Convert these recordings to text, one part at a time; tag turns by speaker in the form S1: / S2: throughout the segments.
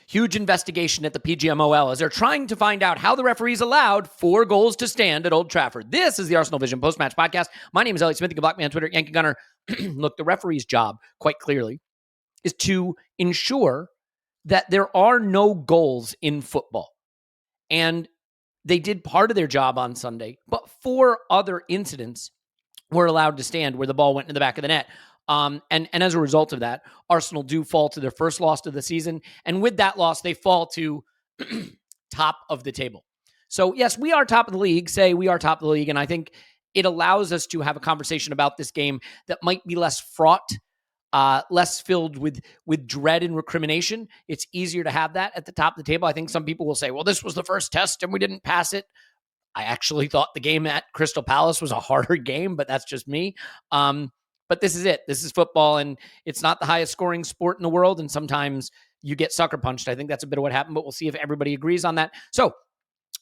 S1: Huge investigation at the PGMOL as they're trying to find out how the referees allowed 4 goals to stand at Old Trafford. This is the ArsenalVision post-match podcast. My name is Elliot Smith. You can block me on Twitter, Yankee Gunner. Look, the referee's job, quite clearly, is to ensure that there are no goals in football. And they did part of their job on Sunday, but 4 other incidents were allowed to stand where the ball went in the back of the net. And as a result of that, Arsenal do fall to their first loss of the season. And with that loss, they fall to top of the table. So yes, we are top of the league, and I think it allows us to have a conversation about this game that might be less fraught, less filled with dread and recrimination. It's easier to have that at the top of the table. I think some people will say, well, this was the first test and we didn't pass it. I actually thought the game at Crystal Palace was a harder game, but that's just me. But this is it. This is football, and it's not the highest scoring sport in the world, and sometimes you get sucker punched. I think that's a bit of what happened, but we'll see if everybody agrees on that. So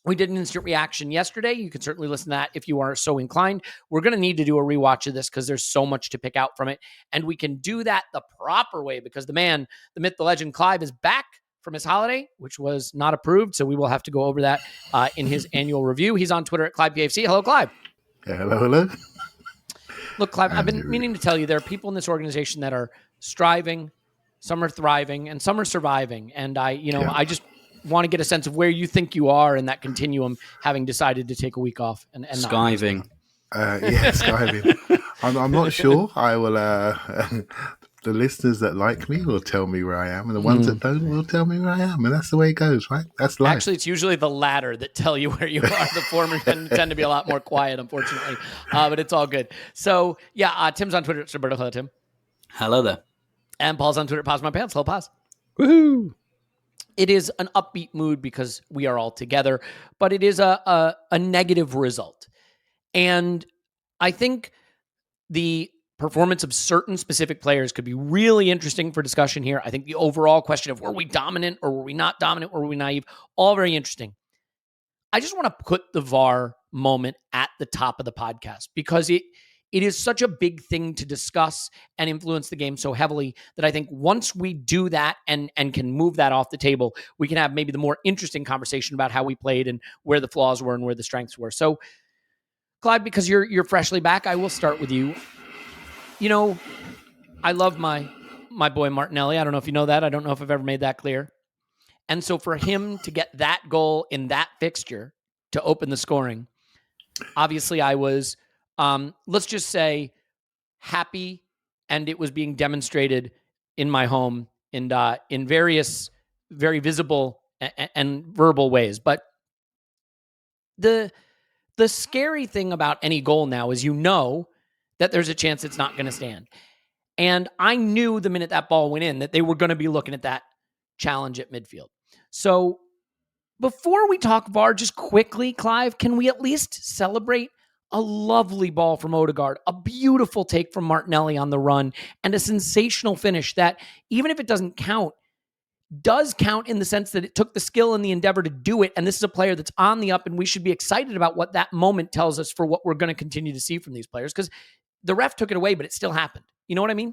S1: we did an instant reaction yesterday. You can certainly listen to that if you are so inclined. We're going to need to do a rewatch of this because there's so much to pick out from it, and we can do that the proper way because the man, the myth, the legend, Clive is back from his holiday, which was not approved, so we will have to go over that in his annual review. He's on Twitter at ClivePFC. Hello, Clive.
S2: Yeah, hello.
S1: Look, Clive, I've been meaning to tell you there are people in this organization that are striving, some are thriving, and some are surviving. And I just want to get a sense of where you think you are in that continuum, having decided to take a week off and
S3: skiving.
S2: Skiving. I'm not sure. I will. The listeners that like me will tell me where I am, and the ones that don't will tell me where I am, and that's the way it goes, right? That's life.
S1: Actually, it's usually the latter that tell you where you are. The former tend to be a lot more quiet, unfortunately, but it's all good. So, Tim's on Twitter. It's Roberto. Hello, Tim.
S3: Hello there.
S1: And Paul's on Twitter. Pause my pants. Hello, Pause.
S3: Woohoo!
S1: It is an upbeat mood because we are all together, but it is a negative result. And I think the performance of certain specific players could be really interesting for discussion here. I think the overall question of were we dominant or were we not dominant or were we naive, all very interesting. I just want to put the VAR moment at the top of the podcast because it is such a big thing to discuss and influence the game so heavily that I think once we do that and can move that off the table, we can have maybe the more interesting conversation about how we played and where the flaws were and where the strengths were. So, Clive, because you're freshly back, I will start with you. You know, I love my boy Martinelli. I don't know if you know that. I don't know if I've ever made that clear. And so for him to get that goal in that fixture to open the scoring, obviously I was, let's just say, happy, and it was being demonstrated in my home in various very visible and verbal ways. But the scary thing about any goal now is that there's a chance it's not going to stand. And I knew the minute that ball went in that they were going to be looking at that challenge at midfield. So before we talk VAR, just quickly, Clive, can we at least celebrate a lovely ball from Odegaard, a beautiful take from Martinelli on the run, and a sensational finish that, even if it doesn't count, does count in the sense that it took the skill and the endeavor to do it. And this is a player that's on the up, and we should be excited about what that moment tells us for what we're going to continue to see from these players, because the ref took it away, but it still happened. You know what I mean?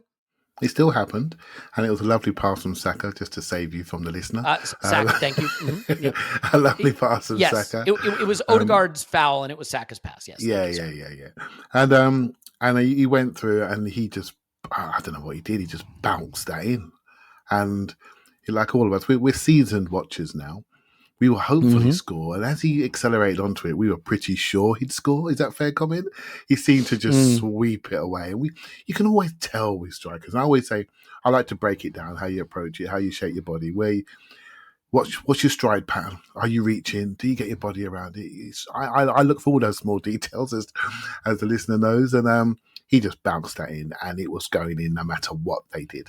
S2: It still happened, and it was a lovely pass from Saka, just to save you from the listener.
S1: Saka, thank you. Mm-hmm. Yeah.
S2: A lovely pass from Saka.
S1: It was Odegaard's foul, and it was Saka's pass. Yes.
S2: Yeah. And he went through, and he just, I don't know what he did. He just bounced that in, and like all of us, we're seasoned watchers now. We will hopefully score, and as he accelerated onto it, we were pretty sure he'd score. Is that a fair comment? He seemed to just sweep it away, and you can always tell with strikers. And I always say, I like to break it down, how you approach it, how you shake your body, what's your stride pattern? Are you reaching? Do you get your body around it? I look for all those small details, as the listener knows, and he just bounced that in, and it was going in no matter what they did.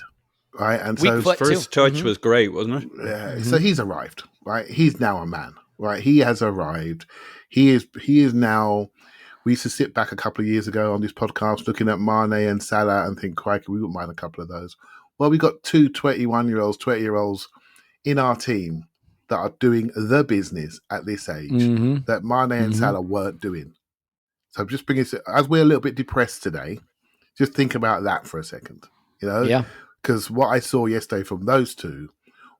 S2: Right, and so
S3: his first touch was great, wasn't it?
S2: Yeah. So he's arrived. Right, he's now a man. Right, he has arrived. He is now. We used to sit back a couple of years ago on this podcast looking at Mane and Salah and think, crikey, we wouldn't mind a couple of those. Well, we got 2 21-year-olds, 20-year-olds in our team that are doing the business at this age that Mane and Salah weren't doing. So just bring it, as we're a little bit depressed today, just think about that for a second. You know.
S1: Yeah.
S2: Because what I saw yesterday from those two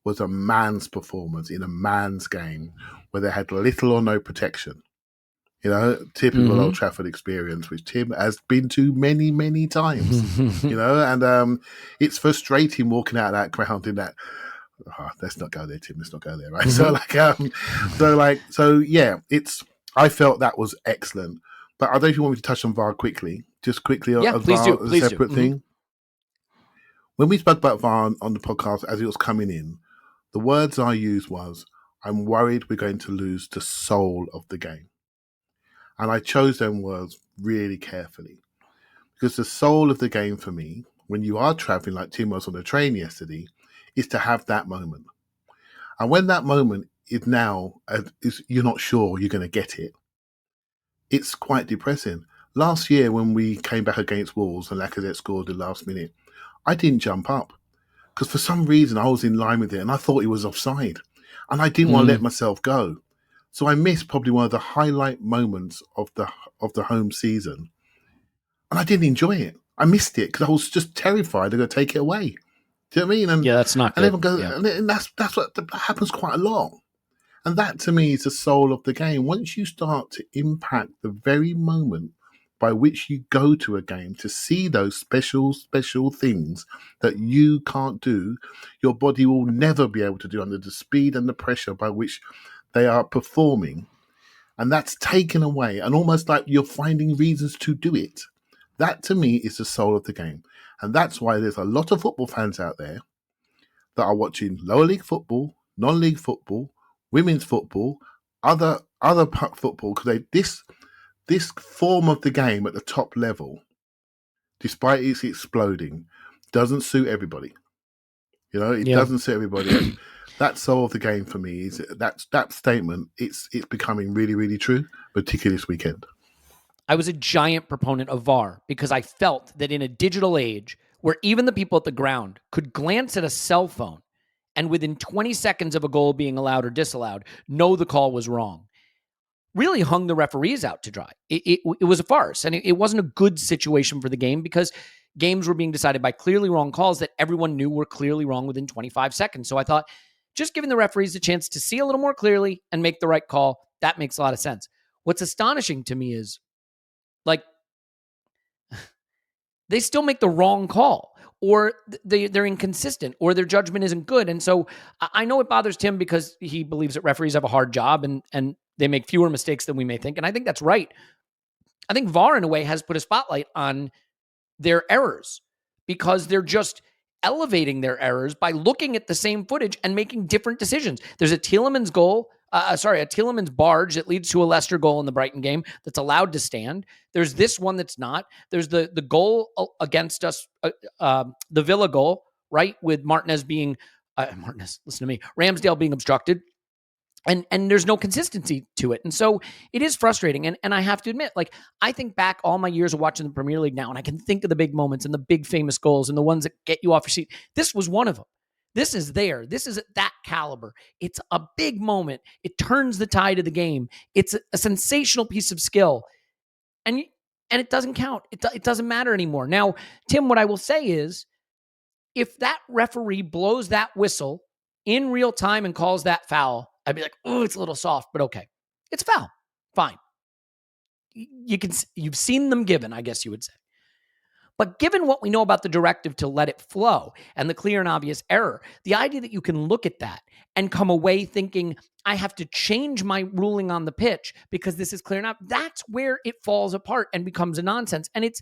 S2: was a man's performance in a man's game where they had little or no protection. Typical Old Trafford experience, which Tim has been to many, many times. And it's frustrating walking out of that ground in that. Oh, let's not go there, Tim. Let's not go there, right? I felt that was excellent. But I don't know if you want me to touch on VAR quickly. Just quickly on VAR as a separate thing. When we spoke about VAR on the podcast as it was coming in, the words I used was, I'm worried we're going to lose the soul of the game. And I chose them words really carefully. Because the soul of the game for me, when you are traveling like Tim was on the train yesterday, is to have that moment. And when that moment is now, you're not sure you're going to get it, it's quite depressing. Last year, when we came back against Wolves and Lacazette scored the last minute, I didn't jump up because for some reason I was in line with it and I thought it was offside and I didn't want to let myself go. So I missed probably one of the highlight moments of the home season and I didn't enjoy it. I missed it because I was just terrified they're going to take it away. Do you know what I mean? And,
S1: that's not good.
S2: And that's what happens quite a lot. And that to me is the soul of the game. Once you start to impact the very moment by which you go to a game to see those special things that you can't do, your body will never be able to do under the speed and the pressure by which they are performing. And that's taken away and almost like you're finding reasons to do it. That to me is the soul of the game. And that's why there's a lot of football fans out there that are watching lower league football, non-league football, women's football, other football, because this form of the game at the top level, despite its exploding, doesn't suit everybody. It doesn't suit everybody. And that soul of the game for me is that statement. It's becoming really, really true, particularly this weekend.
S1: I was a giant proponent of VAR because I felt that in a digital age where even the people at the ground could glance at a cell phone and within 20 seconds of a goal being allowed or disallowed, know the call was wrong, really hung the referees out to dry. It was a farce, and it wasn't a good situation for the game because games were being decided by clearly wrong calls that everyone knew were clearly wrong within 25 seconds. So I thought just giving the referees a chance to see a little more clearly and make the right call, that makes a lot of sense. What's astonishing to me is, like, they still make the wrong call, or they're inconsistent, or their judgment isn't good. And so I know it bothers Tim because he believes that referees have a hard job and they make fewer mistakes than we may think. And I think that's right. I think VAR, in a way, has put a spotlight on their errors because they're just elevating their errors by looking at the same footage and making different decisions. There's a Tielemans barge that leads to a Leicester goal in the Brighton game that's allowed to stand. There's this one that's not. There's the goal against us, the Villa goal, right, with Ramsdale being obstructed. And there's no consistency to it. And so it is frustrating. And I have to admit, like, I think back all my years of watching the Premier League now, and I can think of the big moments and the big famous goals and the ones that get you off your seat. This was one of them. This is there. This is at that caliber. It's a big moment. It turns the tide of the game. It's a sensational piece of skill. And it doesn't count. It doesn't matter anymore. Now, Tim, what I will say is, if that referee blows that whistle in real time and calls that foul, I'd be like, oh, it's a little soft, but okay. It's a foul. Fine. You've seen them given, I guess you would say. But given what we know about the directive to let it flow and the clear and obvious error, the idea that you can look at that and come away thinking, I have to change my ruling on the pitch because this is clear enough, that's where it falls apart and becomes a nonsense. And it's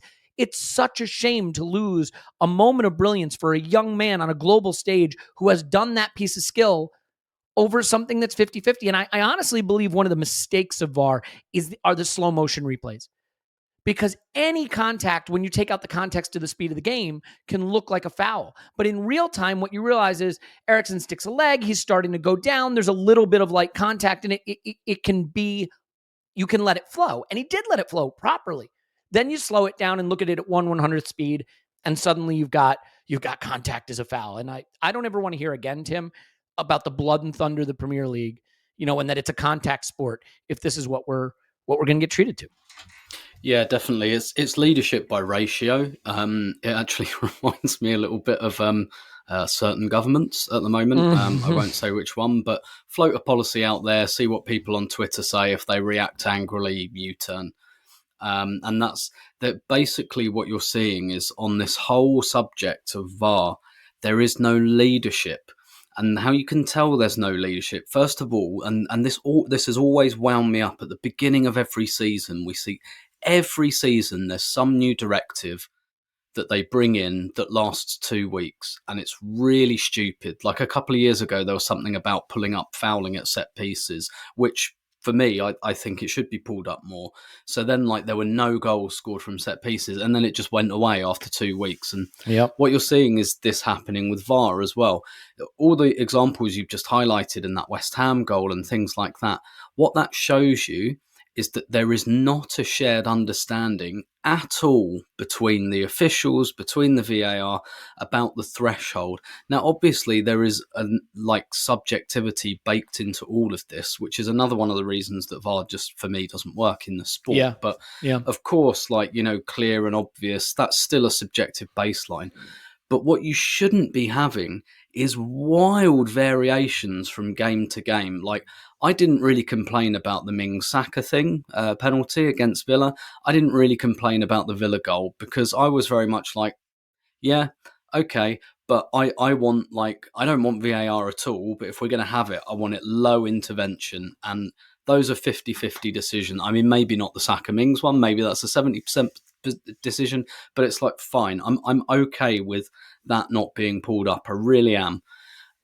S1: such a shame to lose a moment of brilliance for a young man on a global stage who has done that piece of skill over something that's 50-50. And I honestly believe one of the mistakes of VAR are the slow motion replays. Because any contact, when you take out the context to the speed of the game, can look like a foul. But in real time, what you realize is Eriksen sticks a leg, he's starting to go down, there's a little bit of light contact, and it can be, you can let it flow. And he did let it flow properly. Then you slow it down and look at it at 1/100th speed, and suddenly you've got contact as a foul. And I don't ever want to hear again, Tim, about the blood and thunder of the Premier League, and that it's a contact sport if this is what we're going to get treated to.
S3: Yeah, definitely. It's leadership by ratio. It actually reminds me a little bit of certain governments at the moment. I won't say which one, but float a policy out there, see what people on Twitter say. If they react angrily, U-turn. And that's that. Basically, what you're seeing is on this whole subject of VAR, there is no leadership. And how you can tell there's no leadership, first of all, and this has always wound me up. At the beginning of every season, we see every season there's some new directive that they bring in that lasts 2 weeks, and it's really stupid. Like a couple of years ago, there was something about pulling up fouling at set pieces, which for me, I think it should be pulled up more. So then, like, there were no goals scored from set pieces, and then it just went away after 2 weeks. And what you're seeing is this happening with VAR as well. All the examples you've just highlighted in that West Ham goal and things like that, what that shows you is that there is not a shared understanding at all between the officials, between the VAR, about the threshold. Now, obviously, there is subjectivity baked into all of this, which is another one of the reasons that VAR just, for me, doesn't work in the sport. But of course, clear and obvious, that's still a subjective baseline. But what you shouldn't be having is wild variations from game to game. Like, I didn't really complain about the Ming-Saka thing, penalty against Villa. I didn't really complain about the Villa goal because I was very much like, yeah, okay, but I want, I don't want VAR at all, but if we're going to have it, I want it low intervention. And those are 50-50 decisions. I mean, maybe not the Saka Mings one, maybe that's a 70% decision, but it's like, fine, I'm okay with that not being pulled up. I really am.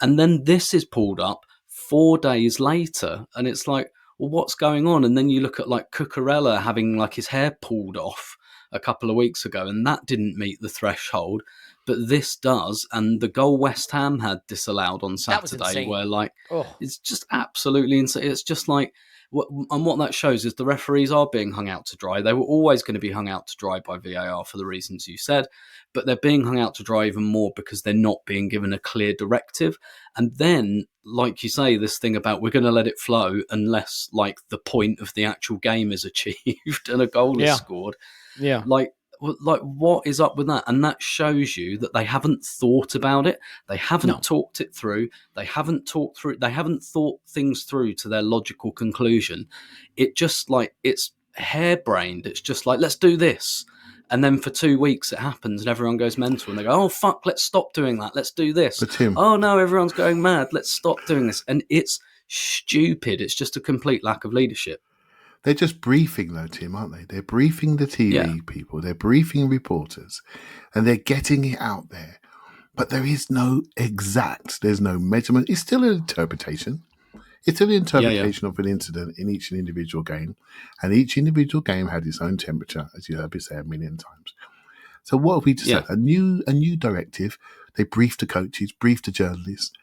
S3: And then this is pulled up 4 days later, and it's like, well, what's going on? And then you look at Cucurella having his hair pulled off a couple of weeks ago, and that didn't meet the threshold, but this does. And the goal West Ham had disallowed on Saturday, where it's just absolutely insane. It's just and what that shows is the referees are being hung out to dry. They were always going to be hung out to dry by VAR for the reasons you said, but they're being hung out to dry even more because they're not being given a clear directive. And then, like you say, this thing about we're going to let it flow unless the point of the actual game is achieved and a goal is scored. Yeah. What is up with that? And that shows you that they haven't thought about it. They haven't talked it through. They haven't thought things through to their logical conclusion. It just it's harebrained. It's just let's do this. And then for 2 weeks it happens and everyone goes mental and they go, oh, fuck, let's stop doing that. Let's do this. Oh, no, everyone's going mad. Let's stop doing this. And it's stupid. It's just a complete lack of leadership.
S2: They're just briefing, though, Tim, aren't they? They're briefing the TV people. They're briefing reporters, and they're getting it out there. But there's no measurement. It's still an interpretation. It's an interpretation of an incident in each individual game. And each individual game had its own temperature, as you heard me say a million times. So what have we just said? A new directive. They briefed the coaches, briefed the journalists.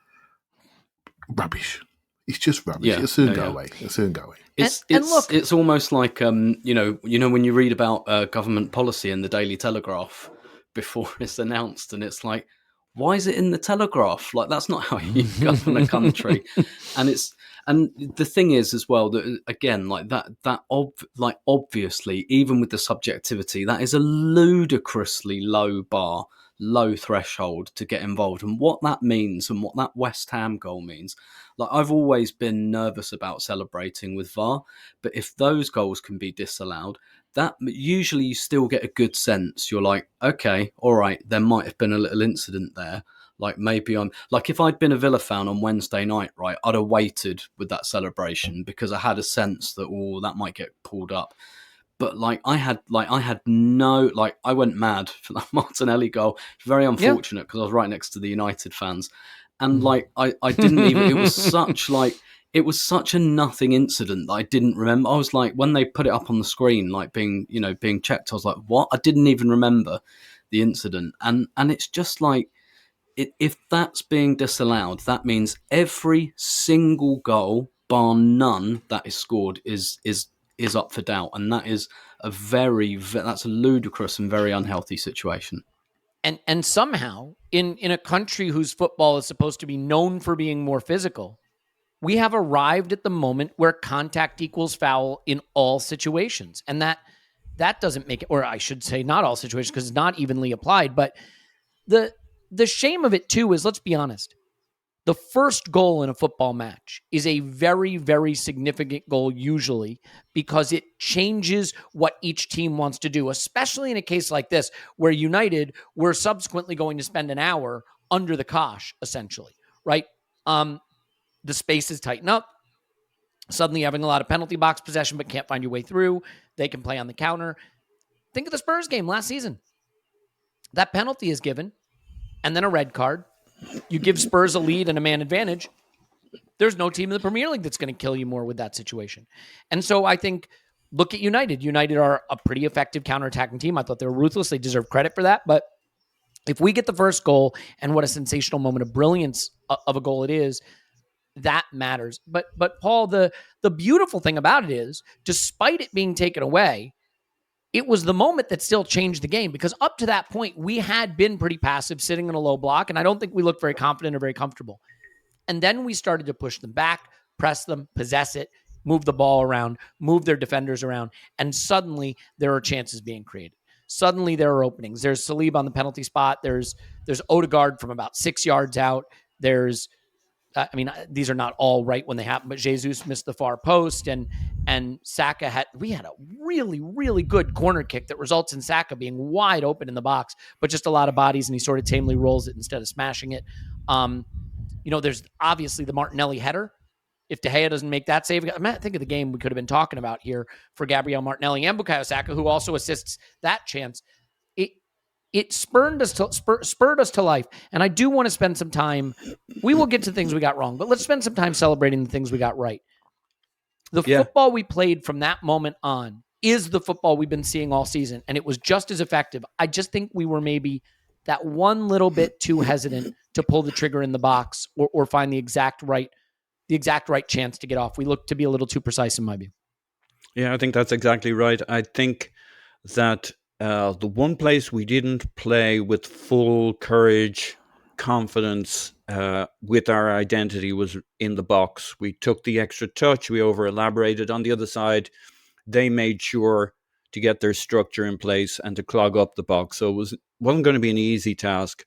S2: Rubbish. It's just rubbish. It'll soon go away. It'll soon go away.
S3: It's almost like when you read about government policy in the Daily Telegraph before it's announced, and it's like, why is it in the Telegraph? That's not how you govern a country. And the thing is as well that again, obviously, even with the subjectivity, that is a ludicrously low bar, low threshold to get involved. And what that means and what that West Ham goal means, I've always been nervous about celebrating with VAR, but if those goals can be disallowed, that usually you still get a good sense. You're like, okay, all right, there might have been a little incident there. Maybe I'm if I'd been a Villa fan on Wednesday night, right, I'd have waited with that celebration because I had a sense that that might get pulled up. But I went mad for that Martinelli goal. Very unfortunate because I was right next to the United fans, and I didn't even. It was such a nothing incident that I didn't remember. I was when they put it up on the screen, being checked, I was like, what? I didn't even remember the incident, and it's just if that's being disallowed, that means every single goal, bar none, that is scored is up for doubt, and that is that's a ludicrous and very unhealthy situation.
S1: And somehow, in a country whose football is supposed to be known for being more physical, we have arrived at the moment where contact equals foul in all situations, and that doesn't make it, or I should say, not all situations, because it's not evenly applied, but the shame of it too is, let's be honest, the first goal in a football match is a very, very significant goal usually because it changes what each team wants to do, especially in a case like this where United were subsequently going to spend an hour under the cosh, essentially, right? The spaces tighten up. Suddenly having a lot of penalty box possession but can't find your way through. They can play on the counter. Think of the Spurs game last season. That penalty is given and then a red card. You give Spurs a lead and a man advantage. There's no team in the Premier League that's going to kill you more with that situation. And so I think, look at United. United are a pretty effective counterattacking team. I thought they were ruthless. They deserve credit for that. But if we get the first goal, and what a sensational moment of brilliance of a goal it is, that matters. But Paul, the beautiful thing about it is, despite it being taken away, it was the moment that still changed the game, because up to that point, we had been pretty passive, sitting in a low block, and I don't think we looked very confident or very comfortable. And then we started to push them back, press them, possess it, move the ball around, move their defenders around, and suddenly there are chances being created. Suddenly there are openings. There's Saliba on the penalty spot. There's Odegaard from about 6 yards out. There's these are not all right when they happen, but Jesus missed the far post, and Saka we had a really, really good corner kick that results in Saka being wide open in the box, but just a lot of bodies, and he sort of tamely rolls it instead of smashing it. There's obviously the Martinelli header. If De Gea doesn't make that save, think of the game we could have been talking about here for Gabriel Martinelli and Bukayo Saka, who also assists that chance. It spurred us to life. And I do want to spend some time. We will get to things we got wrong, but let's spend some time celebrating the things we got right. The football we played from that moment on is the football we've been seeing all season, and it was just as effective. I just think we were maybe that one little bit too hesitant to pull the trigger in the box or find the exact right chance to get off. We looked to be a little too precise in my view.
S4: Yeah, I think that's exactly right. I think that the one place we didn't play with full courage, confidence, with our identity was in the box. We took the extra touch. We over-elaborated. On the other side, they made sure to get their structure in place and to clog up the box. So it wasn't going to be an easy task.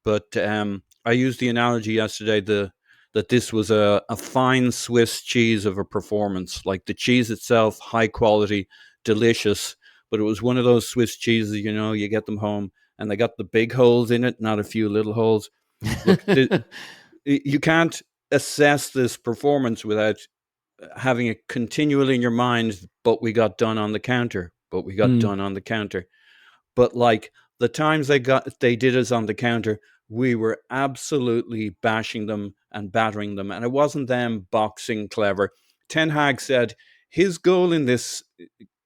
S4: But I used the analogy yesterday that this was a fine Swiss cheese of a performance. Like the cheese itself, high quality, delicious. But it was one of those Swiss cheeses, you get them home and they got the big holes in it, not a few little holes. Look, you can't assess this performance without having it continually in your mind, but we got done on the counter, But like the times they did us on the counter, we were absolutely bashing them and battering them. And it wasn't them boxing clever. Ten Hag said his goal in this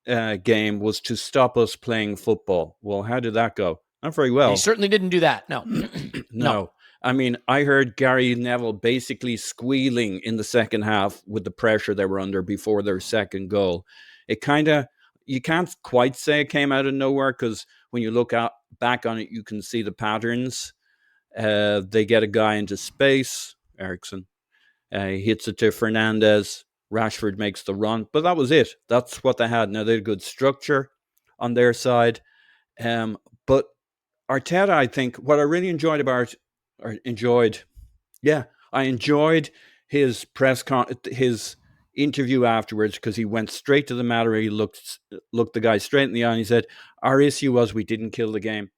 S4: game was to stop us playing football. Well, how did that go? Not very well.
S1: He certainly didn't do that. No.
S4: No. I mean, I heard Gary Neville basically squealing in the second half with the pressure they were under before their second goal. You can't quite say it came out of nowhere, because when you look back on it, you can see the patterns. They get a guy into space, Eriksen. He hits it to Fernandes. Rashford makes the run, but that was it. That's what they had. Now, they had good structure on their side. But Arteta, I think, what I really enjoyed his his interview afterwards, because he went straight to the matter. He looked the guy straight in the eye and he said, our issue was we didn't kill the game.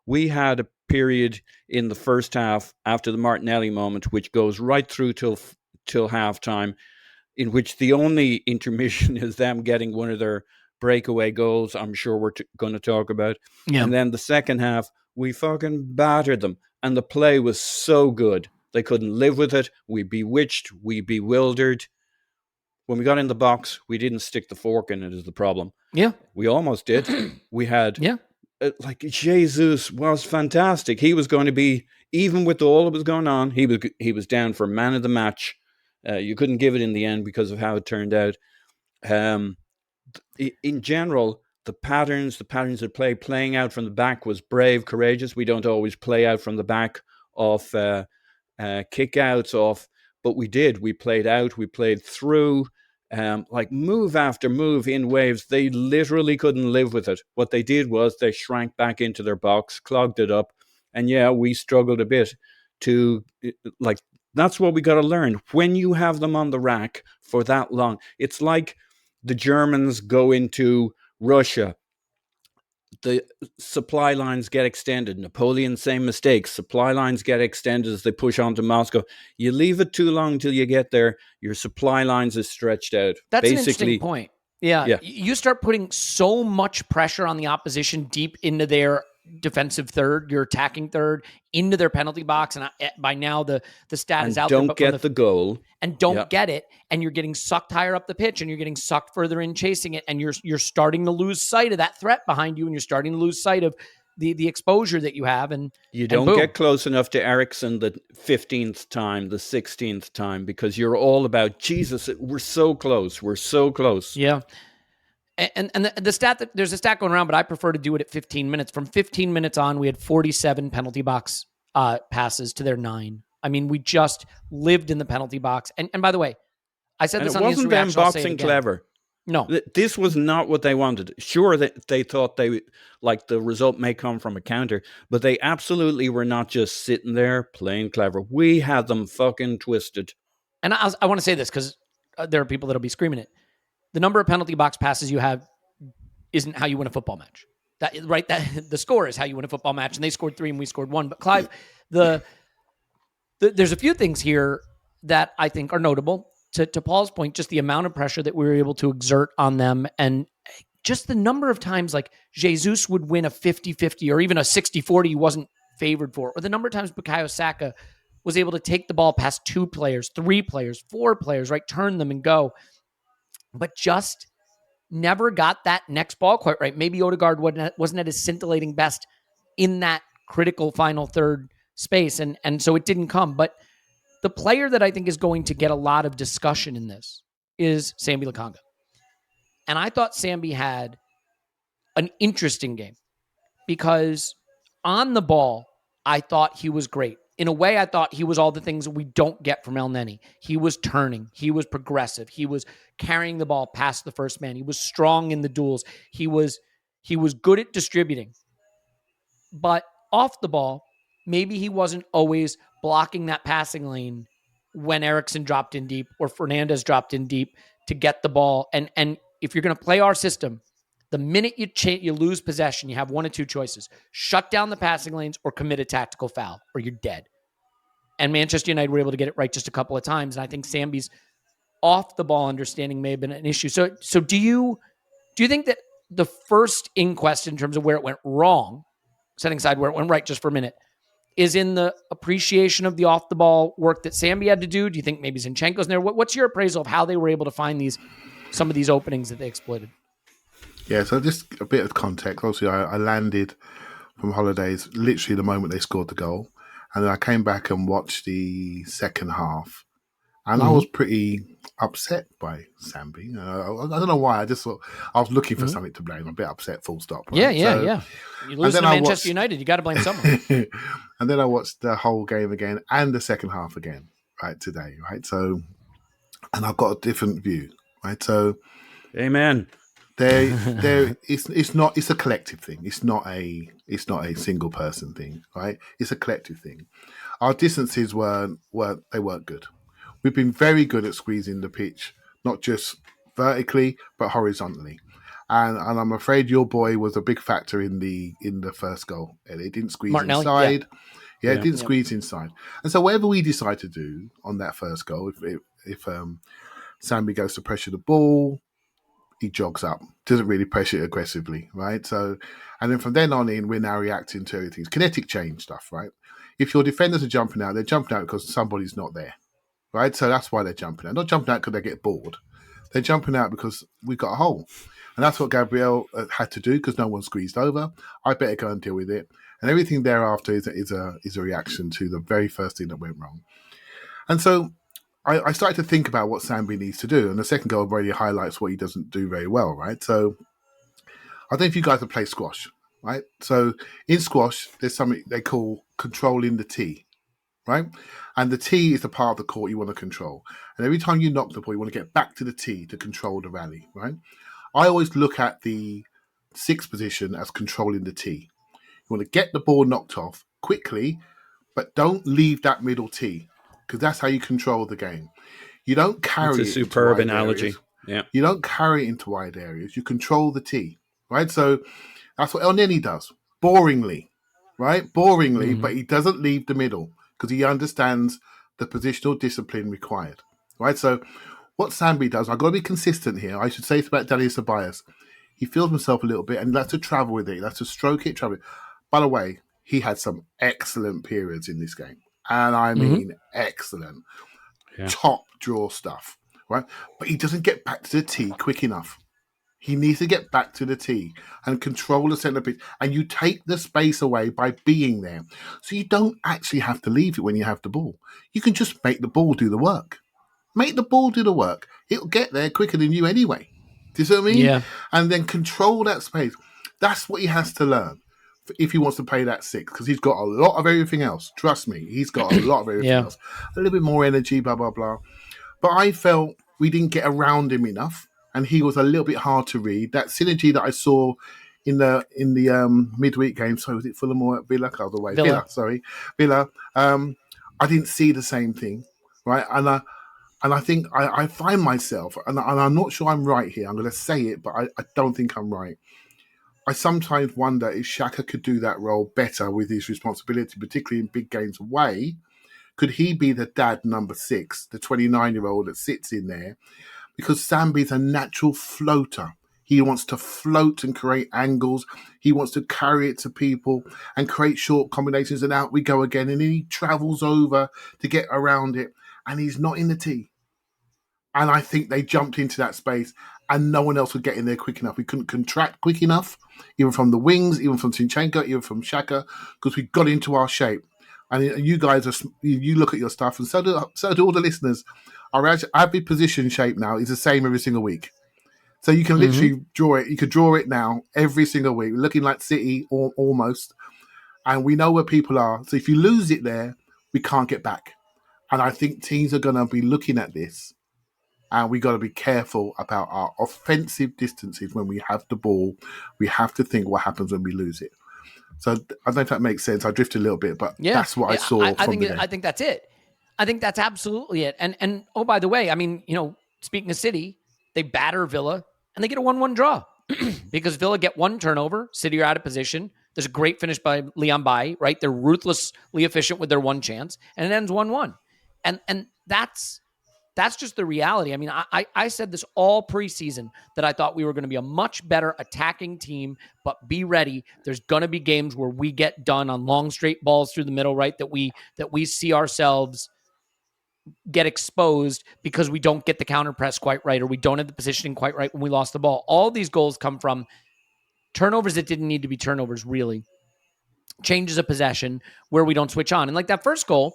S4: We had a period in the first half after the Martinelli moment, which goes right through till halftime, in which the only intermission is them getting one of their breakaway goals, I'm sure we're going to talk about. Yeah. And then the second half, we fucking battered them. And the play was so good. They couldn't live with it. We bewitched. We bewildered. When we got in the box, we didn't stick the fork in it is the problem.
S1: Yeah.
S4: We almost did. We had... Yeah. Jesus was fantastic. He was going to be, even with all that was going on, he was down for man of the match. You couldn't give it in the end because of how it turned out. In general, the patterns of playing out from the back was brave, courageous. We don't always play out from the back off kick-outs, but we did. We played out, we played through, move after move in waves. They literally couldn't live with it. What they did was they shrank back into their box, clogged it up, And yeah, we struggled a bit to, like, that's what we got to learn. When you have them on the rack for that long, it's like the Germans go into Russia. The supply lines get extended. Napoleon, same mistake. Supply lines get extended as they push on to Moscow. You leave it too long till you get there, your supply lines is stretched out.
S1: That's an interesting point. Yeah. You start putting so much pressure on the opposition deep into their defensive third, your attacking third, into their penalty box, and by now the stat is out there.
S4: Don't get the goal.
S1: And don't get it, and you're getting sucked higher up the pitch, and you're getting sucked further in chasing it, and you're starting to lose sight of that threat behind you, and you're starting to lose sight of the exposure that you have, and
S4: you don't get close enough to Eriksen the 15th time, the 16th time, because you're all about, Jesus, we're so close. We're so close.
S1: Yeah. And the stat that there's a stat going around, but I prefer to do it at 15 minutes. From 15 minutes on, we had 47 penalty box passes to their 9. I mean, we just lived in the penalty box. And by the way, I said this on the Instant
S4: Reaction. It wasn't them boxing
S1: again.
S4: clever.
S1: No.
S4: This was not what they wanted. Sure, they thought the result may come from a counter, but they absolutely were not just sitting there playing clever. We had them fucking twisted.
S1: And I want to say this because there are people that'll be screaming it. The number of penalty box passes you have isn't how you win a football match. That the score is how you win a football match, and they scored 3 and we scored 1. But Clive, there's a few things here that I think are notable. To Paul's point, just the amount of pressure that we were able to exert on them, and just the number of times like Jesus would win a 50-50 or even a 60-40 he wasn't favored for, or the number of times Bukayo Saka was able to take the ball past 2 players, 3 players, 4 players, right, turn them and go, but just never got that next ball quite right. Maybe Odegaard wasn't at his scintillating best in that critical final third space, and so it didn't come. But the player that I think is going to get a lot of discussion in this is Sambi Lokonga. And I thought Sambi had an interesting game because on the ball, I thought he was great. In a way, I thought he was all the things we don't get from El Neni. He was turning. He was progressive. He was carrying the ball past the first man. He was strong in the duels. He was good at distributing. But off the ball, maybe he wasn't always blocking that passing lane when Eriksen dropped in deep or Fernandez dropped in deep to get the ball. And if you're going to play our system, the minute you lose possession, you have one of two choices. Shut down the passing lanes or commit a tactical foul, or you're dead. And Manchester United were able to get it right just a couple of times. And I think Sambi's off-the-ball understanding may have been an issue. So do you think that the first inquest in terms of where it went wrong, setting aside where it went right just for a minute, is in the appreciation of the off-the-ball work that Sambi had to do? Do you think maybe Zinchenko's in there? What's your appraisal of how they were able to find some of these openings that they exploited?
S2: Yeah, so just a bit of context. Obviously, I landed from holidays literally the moment they scored the goal. And then I came back and watched the second half. And I was pretty upset by Sambi. I don't know why. I just thought I was looking for something to blame. I'm a bit upset, full stop. Right?
S1: Yeah. You lose to Manchester United, you got to blame someone.
S2: And then I watched the whole game again and the second half again, right, today, right? So, and I've got a different view, right? So,
S4: amen.
S2: It's a collective thing. It's not a single person thing, right? It's a collective thing. Our distances weren't good. We've been very good at squeezing the pitch, not just vertically but horizontally. And I'm afraid your boy was a big factor in the first goal. It didn't squeeze
S1: Martinelli,
S2: inside. Yeah, it didn't squeeze inside. And so whatever we decide to do on that first goal, if Sambi goes to pressure the ball, he jogs up, doesn't really pressure it aggressively, right? So, and then from then on in, we're now reacting to everything. It's kinetic change stuff, right? If your defenders are jumping out, they're jumping out because somebody's not there, right? So that's why they're jumping out. Not jumping out because they get bored. They're jumping out because we've got a hole. And that's what Gabriel had to do because no one squeezed over. I better go and deal with it. And everything thereafter is a reaction to the very first thing that went wrong. And so I started to think about what Sambi needs to do. And the second goal really highlights what he doesn't do very well, right? So I don't know if you guys have played squash, right? So in squash, there's something they call controlling the tee, right? And the tee is the part of the court you want to control. And every time you knock the ball, you want to get back to the tee to control the rally, right? I always look at the sixth position as controlling the tee. You want to get the ball knocked off, quickly, but don't leave that middle T, because that's how you control the game. You don't carry
S4: That's a
S2: it into
S4: superb
S2: wide
S4: analogy.
S2: areas.
S4: Yeah.
S2: You don't carry it into wide areas. You control the T, right? So that's what El Neni does, boringly, right? Boringly, but he doesn't leave the middle because he understands the positional discipline required, right? So what Sambi does, I've got to be consistent here. I should say it's about Daniel Ceballos. He feels himself a little bit and he likes to travel with it. He likes to stroke it, travel it. By the way, he had some excellent periods in this game. And I mean excellent.
S4: Yeah.
S2: Top draw stuff, right? But he doesn't get back to the tee quick enough. He needs to get back to the tee and control the centre pitch. And you take the space away by being there. So you don't actually have to leave it when you have the ball. You can just make the ball do the work. Make the ball do the work. It'll get there quicker than you anyway. Do you see what I mean?
S1: Yeah.
S2: And then control that space. That's what he has to learn if he wants to play that six, because he's got a lot of everything else. Trust me, he's got a lot of everything else. A little bit more energy, blah, blah, blah. But I felt we didn't get around him enough, and he was a little bit hard to read. That synergy that I saw in the midweek game, so was it Fulham or Villa? Other way, Villa. Villa. I didn't see the same thing, right? And I think I find myself, and I'm not sure I'm right here. I'm going to say it, but I don't think I'm right. I sometimes wonder if Xhaka could do that role better with his responsibility, particularly in big games away. Could he be the dad number 6, the 29-year-old that sits in there? Because Sambi's a natural floater. He wants to float and create angles. He wants to carry it to people and create short combinations, and out we go again. And then he travels over to get around it, and he's not in the tee. And I think they jumped into that space and no one else would get in there quick enough. We couldn't contract quick enough, even from the wings, even from Zinchenko, even from Xhaka, because we got into our shape. And you guys, you look at your stuff, and so do all the listeners. Our average position shape now is the same every single week. So you can literally draw it. You could draw it now every single week. We're looking like City or almost. And we know where people are. So if you lose it there, we can't get back. And I think teams are going to be looking at this. And we got to be careful about our offensive distances when we have the ball. We have to think what happens when we lose it. So I don't know if that makes sense. I drifted a little bit, but that's what I saw from the game.
S1: I think that's it. I think that's absolutely it. And oh, by the way, I mean, speaking of City, they batter Villa and they get a 1-1 draw because Villa get one turnover. City are out of position. There's a great finish by Leon Bailly, right? They're ruthlessly efficient with their one chance, and it ends 1-1. And that's just the reality. I mean, I said this all preseason that I thought we were going to be a much better attacking team, but be ready. There's going to be games where we get done on long straight balls through the middle, right? That we see ourselves get exposed because we don't get the counter press quite right, or we don't have the positioning quite right when we lost the ball. All these goals come from turnovers that didn't need to be turnovers, really. Changes of possession where we don't switch on. And like that first goal,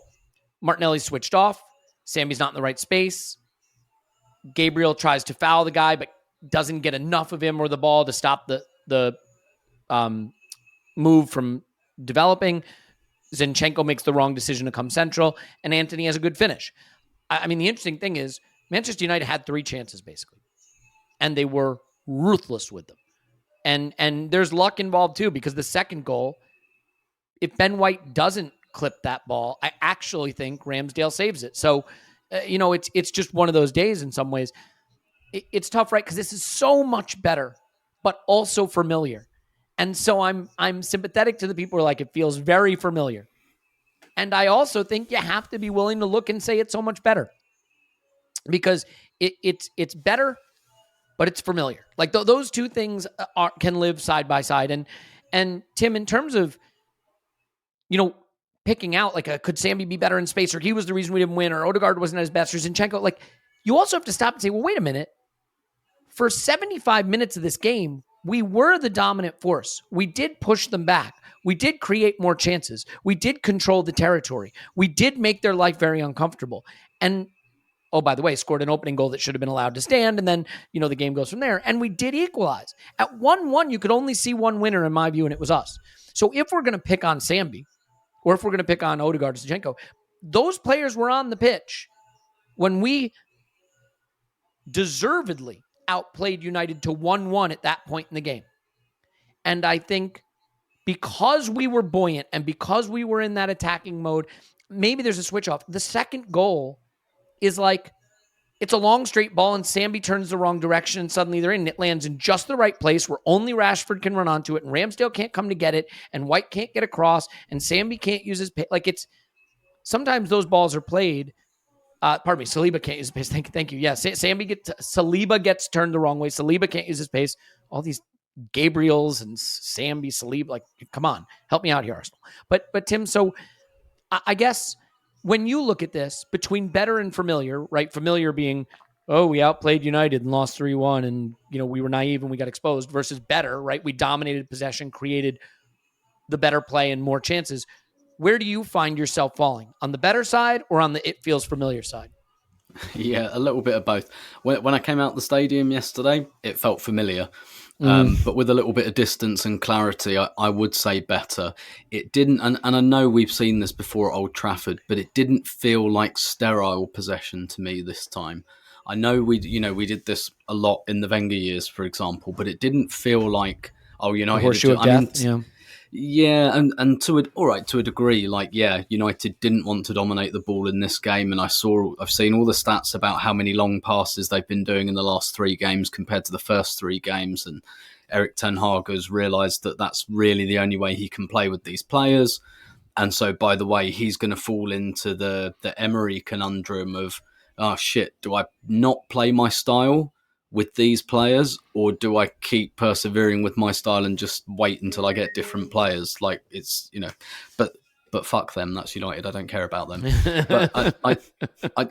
S1: Martinelli switched off. Sambi's not in the right space. Gabriel tries to foul the guy, but doesn't get enough of him or the ball to stop the move from developing. Zinchenko makes the wrong decision to come central, and Antony has a good finish. I mean, the interesting thing is Manchester United had 3 chances, basically, and they were ruthless with them. And there's luck involved, too, because the second goal, if Ben White doesn't clip that ball, I actually think Ramsdale saves it. So, it's just one of those days in some ways. It's tough, right? Because this is so much better, but also familiar. And so I'm sympathetic to the people who are like, it feels very familiar. And I also think you have to be willing to look and say it's so much better. Because it's better, but it's familiar. Like those two things can live side by side. And Tim, in terms of, picking out, like, could Sambi be better in space, or he was the reason we didn't win, or Odegaard wasn't at his best, or Zinchenko, like, you also have to stop and say, well, wait a minute. For 75 minutes of this game, we were the dominant force. We did push them back. We did create more chances. We did control the territory. We did make their life very uncomfortable. And, oh, by the way, scored an opening goal that should have been allowed to stand, and then, the game goes from there. And we did equalize. At 1-1, you could only see one winner, in my view, and it was us. So if we're going to pick on Sambi, or if we're going to pick on Odegaard or Zinchenko, those players were on the pitch when we deservedly outplayed United to 1-1 at that point in the game. And I think because we were buoyant and because we were in that attacking mode, maybe there's a switch off. The second goal is like, it's a long straight ball and Sambi turns the wrong direction and suddenly they're in. It lands in just the right place where only Rashford can run onto it and Ramsdale can't come to get it and White can't get across and Sambi can't use his pace. Like, it's sometimes those balls are played. Saliba can't use his pace. Thank you. Yeah, Saliba gets turned the wrong way. Saliba can't use his pace. All these Gabriels and Sambi, Saliba, like, come on, help me out here, Arsenal. But Tim, so I guess when you look at this between better and familiar, right? Familiar being, oh, we outplayed United and lost 3-1 and, we were naive and we got exposed, versus better, right? We dominated possession, created the better play and more chances. Where do you find yourself falling? On the better side or on the it feels familiar side?
S3: Yeah, a little bit of both. When I came out the stadium yesterday, it felt familiar. But with a little bit of distance and clarity, I would say better. It didn't, and I know we've seen this before at Old Trafford, but it didn't feel like sterile possession to me this time. I know we did this a lot in the Wenger years, for example, but it didn't feel like,
S1: United. Horseshoe of death.
S3: Yeah, and to a degree, like, yeah, United didn't want to dominate the ball in this game, and I've seen all the stats about how many long passes they've been doing in the last 3 games compared to the first 3 games, and Erik ten Hag has realised that that's really the only way he can play with these players, and so, by the way, he's going to fall into the Emery conundrum of, oh shit, do I not play my style with these players, or do I keep persevering with my style and just wait until I get different players? Like, it's, but fuck them. That's United. I don't care about them. But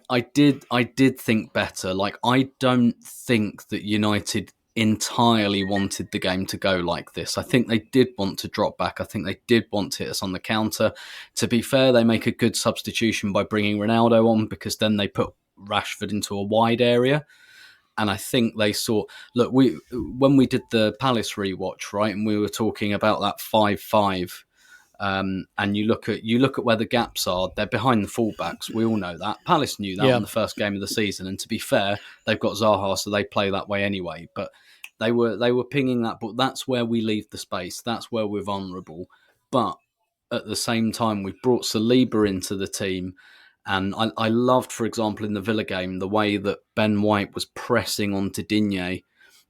S3: I did think better. Like, I don't think that United entirely wanted the game to go like this. I think they did want to drop back. I think they did want to hit us on the counter. To be fair, they make a good substitution by bringing Ronaldo on, because then they put Rashford into a wide area. And I think they saw, look, when we did the Palace rewatch, right, and we were talking about that 5-5, and you look at where the gaps are, they're behind the fullbacks. We all know that. Palace knew that on the first game of the season, and to be fair, they've got Zaha, so they play that way anyway. But they were pinging that, but that's where we leave the space. That's where we're vulnerable. But at the same time, we've brought Saliba into the team. And I loved, for example, in the Villa game, the way that Ben White was pressing onto Digne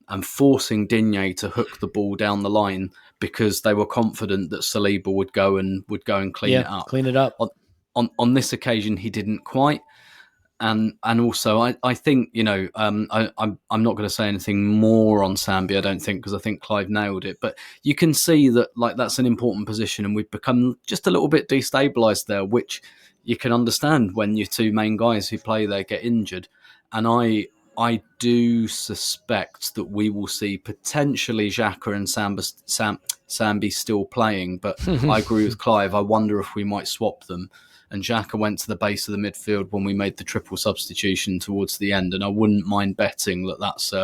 S3: and forcing Digne to hook the ball down the line, because they were confident that Saliba would go and clean it up.
S1: Clean it up.
S3: On this occasion, he didn't quite. And also, I think, I'm not going to say anything more on Sambi, I don't think, because I think Clive nailed it. But you can see that, like, that's an important position, and we've become just a little bit destabilised there, which you can understand when your 2 main guys who play there get injured. And I do suspect that we will see potentially Xhaka and Sambi still playing, but I agree with Clive. I wonder if we might swap them. And Xhaka went to the base of the midfield when we made the triple substitution towards the end, and I wouldn't mind betting that that's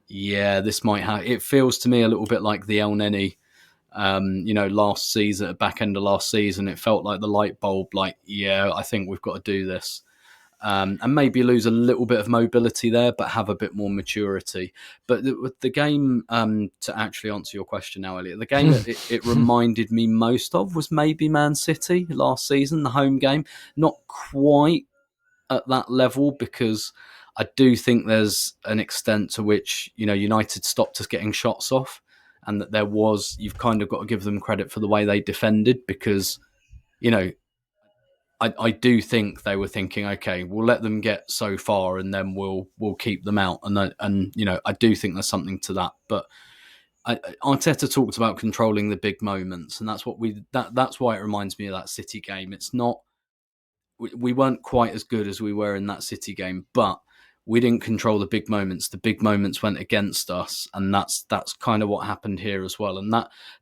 S3: this might have. It feels to me a little bit like the El Neni. Last season, back end of last season, it felt like the light bulb, like, yeah, I think we've got to do this. And maybe lose a little bit of mobility there, but have a bit more maturity. But the game, to actually answer your question now, Elliot, the game that it reminded me most of was maybe Man City last season, the home game. Not quite at that level, because I do think there's an extent to which, United stopped us getting shots off. And that you've kind of got to give them credit for the way they defended, because, I do think they were thinking, okay, we'll let them get so far and then we'll keep them out. And I do think there's something to that. But Arteta talked about controlling the big moments, and that's why it reminds me of that City game. It's not, we weren't quite as good as we were in that City game, but we didn't control the big moments. The big moments went against us, and that's kind of what happened here as well. And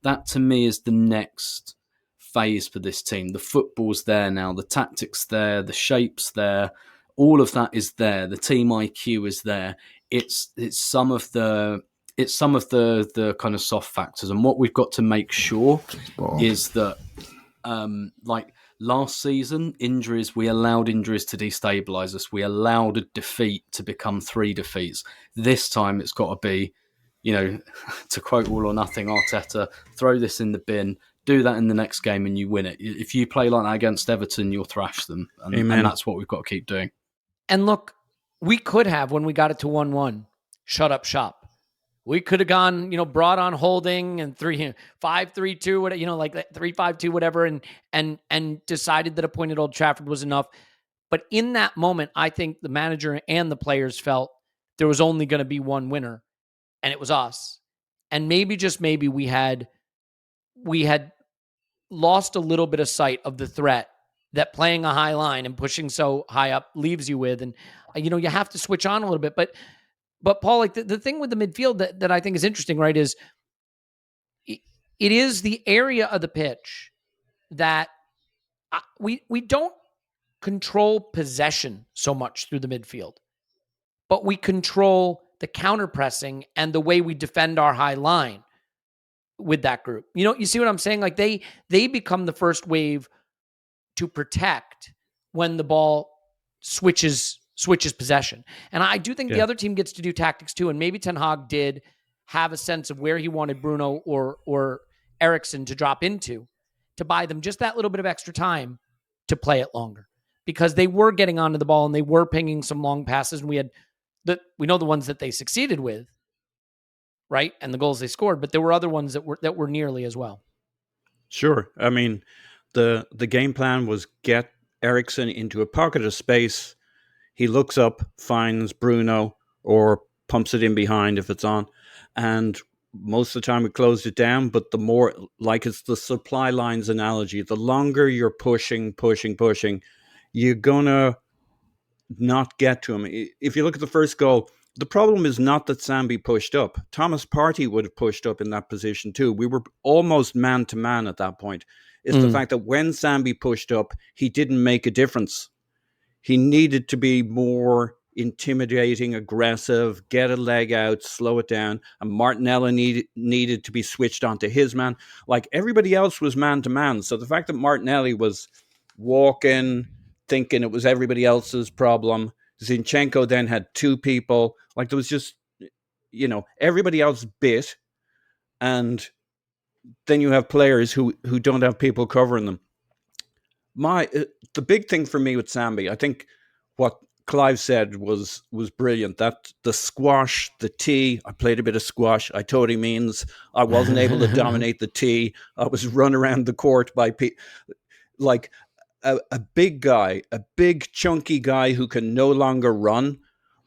S3: that to me is the next phase for this team. The football's there now, the tactics there, the shapes there, all of that is there. The team IQ is there. It's some of the kind of soft factors, and what we've got to make sure is that like last season, we allowed injuries to destabilise us. We allowed a defeat to become 3 defeats. This time it's got to be, to quote All or Nothing Arteta, throw this in the bin, do that in the next game and you win it. If you play like that against Everton, you'll thrash them. And that's what we've got to keep doing.
S1: And look, we could have, when we got it to 1-1, shut up shop. We could have gone, brought on Holding and 5-3-2, whatever, like 3-5-2, whatever, and decided that a point at Old Trafford was enough. But in that moment, I think the manager and the players felt there was only going to be one winner, and it was us. And maybe, just maybe, we had lost a little bit of sight of the threat that playing a high line and pushing so high up leaves you with. And, you have to switch on a little bit. But Paul, like the thing with the midfield that I think is interesting, right, is it is the area of the pitch that we don't control possession so much through the midfield, but we control the counter pressing and the way we defend our high line with that group. You see what I'm saying? Like they become the first wave to protect when the ball switches possession. And I do think the other team gets to do tactics too. And maybe Ten Hag did have a sense of where he wanted Bruno or Eriksen to drop into, to buy them just that little bit of extra time to play it longer, because they were getting onto the ball and they were pinging some long passes. And we know the ones that they succeeded with, right? And the goals they scored, but there were other ones that were nearly as well.
S4: Sure. I mean, the game plan was get Eriksen into a pocket of space. He looks up, finds Bruno, or pumps it in behind if it's on. And most of the time we closed it down, but the more, like it's the supply lines analogy, the longer you're pushing, you're going to not get to him. If you look at the first goal, the problem is not that Sambi pushed up. Thomas Partey would have pushed up in that position too. We were almost man-to-man at that point. It's the fact that when Sambi pushed up, he didn't make a difference. He needed to be more intimidating, aggressive, get a leg out, slow it down. And Martinelli needed to be switched onto his man. Like everybody else was man-to-man. So the fact that Martinelli was walking, thinking it was everybody else's problem. Zinchenko then had two people. Like there was just, everybody else bit. And then you have players who don't have people covering them. The big thing for me with Sambi, I think what Clive said was brilliant. That the squash, the tee, I played a bit of squash. I totally means I wasn't able to dominate the tee. I was run around the court by like a big guy, a big chunky guy who can no longer run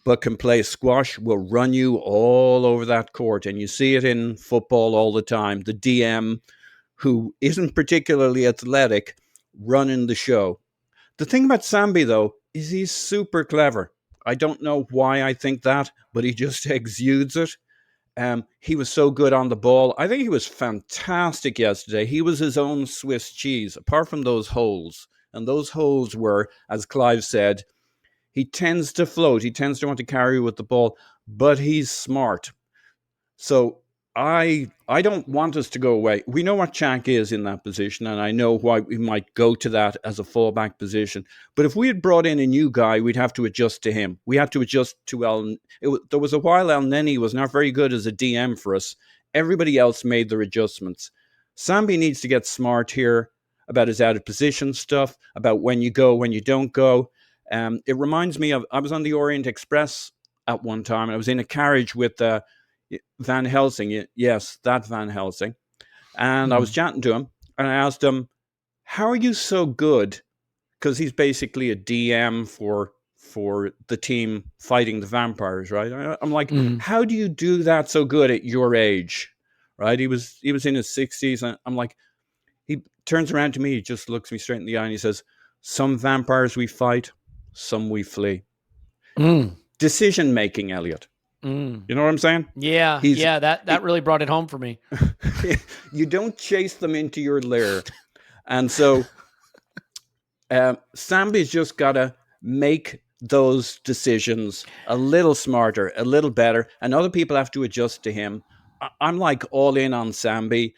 S4: but can play squash will run you all over that court. And you see it in football all the time. The DM who isn't particularly athletic running the show. The thing about Sambi, though, is he's super clever. I don't know why I think that, but he just exudes it. He was so good on the ball. I think he was fantastic yesterday. He was his own Swiss cheese, apart from those holes. And those holes were, as Clive said, he tends to float. He tends to want to carry with the ball, but he's smart. So I don't want us to go away. We know what Chak is in that position, and I know why we might go to that as a fallback position. But if we had brought in a new guy, we'd have to adjust to him. We had to adjust to there was a while El Neni was not very good as a DM for us. Everybody else made their adjustments. Sambi needs to get smart here about his out of position stuff, about when you go, when you don't go. It reminds me of, I was on the Orient Express at one time, and I was in a carriage with Van Helsing. Yes, that Van Helsing. And I was chatting to him, and I asked him, how are you so good? Because he's basically a DM for the team fighting the vampires, right? I'm like, how do you do that so good at your age? Right? He was in his 60s, and I'm like, he turns around to me, he just looks me straight in the eye, and he says, some vampires we fight, some we flee. Decision making, Elliot. You know what I'm saying?
S1: Yeah, that really brought it home for me.
S4: You don't chase them into your lair. And so Sambi's just got to make those decisions a little smarter, a little better, and other people have to adjust to him. I'm like all in on Sambi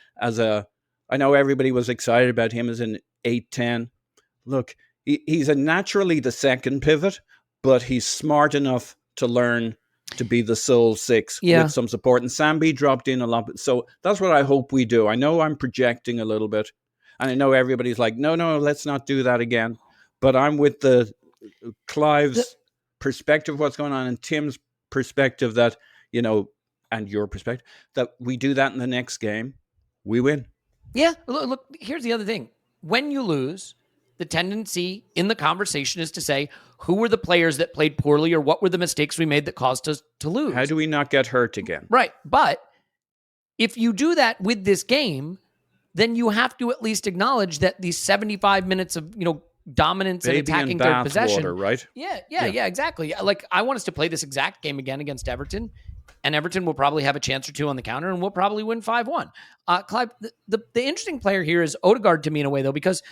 S4: I know everybody was excited about him as an 8-10. Look, he's naturally the second pivot, but he's smart enough to learn to be the sole six with some support. And Sambi dropped in a lot. So that's what I hope we do. I know I'm projecting a little bit. And I know everybody's like, no, let's not do that again. But I'm with the Clive's perspective of what's going on and Tim's perspective that, and your perspective, that we do that in the next game, we win.
S1: Yeah, look, here's the other thing. When you lose, the tendency in the conversation is to say, who were the players that played poorly or what were the mistakes we made that caused us to lose?
S4: How do we not get hurt again?
S1: Right. But if you do that with this game, then you have to at least acknowledge that these 75 minutes of, dominance and attacking third possession.
S4: Water, right?
S1: Yeah, exactly. Like, I want us to play this exact game again against Everton, and Everton will probably have a chance or two on the counter, and we'll probably win 5-1. Clive, the interesting player here is Odegaard to me in a way, though, because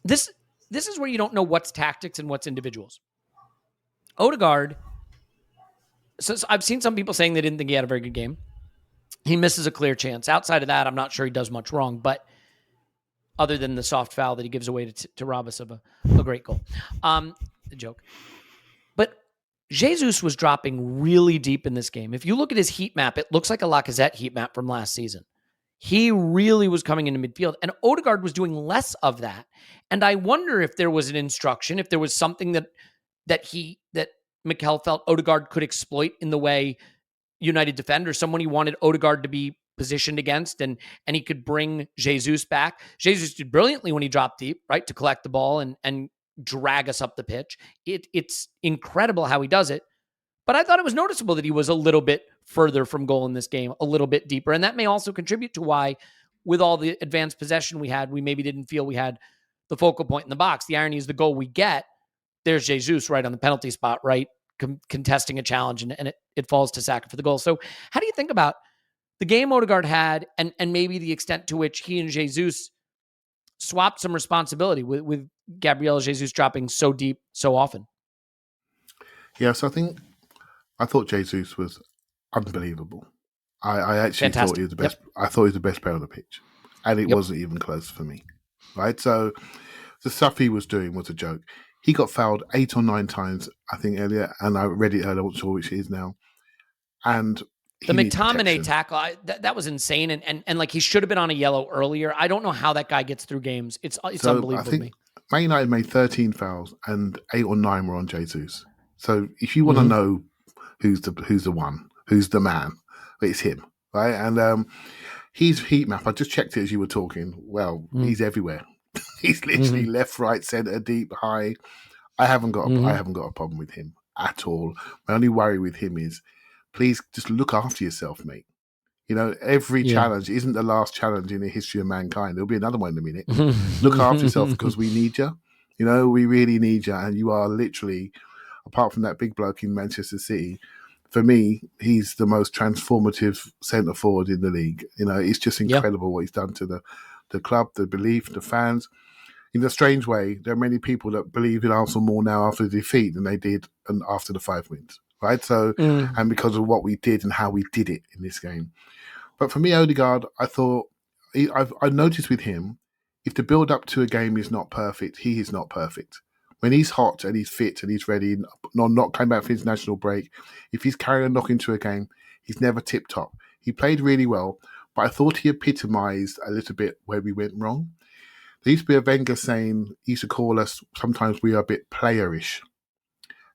S1: this is where you don't know what's tactics and what's individuals. Odegaard, so I've seen some people saying they didn't think he had a very good game. He misses a clear chance. Outside of that, I'm not sure he does much wrong, but other than the soft foul that he gives away to rob us of a great goal. The joke. But Jesus was dropping really deep in this game. If you look at his heat map, it looks like a Lacazette heat map from last season. He really was coming into midfield, and Odegaard was doing less of that. And I wonder if there was an instruction, if there was something that Mikel felt Odegaard could exploit in the way United defend, or someone he wanted Odegaard to be positioned against, and he could bring Jesus back. Jesus did brilliantly when he dropped deep, right, to collect the ball and drag us up the pitch. It's incredible how he does it. But I thought it was noticeable that he was a little bit further from goal in this game, a little bit deeper. And that may also contribute to why, with all the advanced possession we had, we maybe didn't feel we had the focal point in the box. The irony is the goal we get, there's Jesus right on the penalty spot, right, contesting a challenge, and it falls to Saka for the goal. So how do you think about the game Odegaard had and maybe the extent to which he and Jesus swapped some responsibility with Gabriel Jesus dropping so deep so often?
S2: Yes, I thought Jesus was unbelievable. I actually
S1: Fantastic.
S2: thought he was the best. Yep. I thought he was the best player on the pitch, and it wasn't even close for me. Right, so the stuff he was doing was a joke. He got fouled 8 or 9 times, I think, Elliot, and I read it earlier. I'm not sure which it is now. And
S1: the McTominay tackle, that was insane, and like he should have been on a yellow earlier. I don't know how that guy gets through games. It's unbelievable. I think to me.
S2: Man United made 13 fouls, and 8 or 9 were on Jesus. So if you want to know who's the one, who's the man, it's him, right? And his heat map, I just checked it as you were talking. Well, he's everywhere. He's literally left, right, centre, deep, high. I haven't got a problem with him at all. My only worry with him is, please just look after yourself, mate. Every challenge isn't the last challenge in the history of mankind. There'll be another one in a minute. Look after yourself because we need you. We really need you. And you are literally, apart from that big bloke in Manchester City, for me, he's the most transformative centre forward in the league. It's just incredible what he's done to the club, the belief, the fans. In a strange way, there are many people that believe in Arsenal more now after the defeat than they did after the 5 wins, right? So, and because of what we did and how we did it in this game. But for me, Odegaard, I thought, I've noticed with him, if the build-up to a game is not perfect, he is not perfect. When he's hot and he's fit and he's ready, not coming back for his national break, if he's carrying a knock into a game, he's never tip-top. He played really well, but I thought he epitomised a little bit where we went wrong. There used to be a Wenger saying, he used to call us, sometimes we are a bit playerish.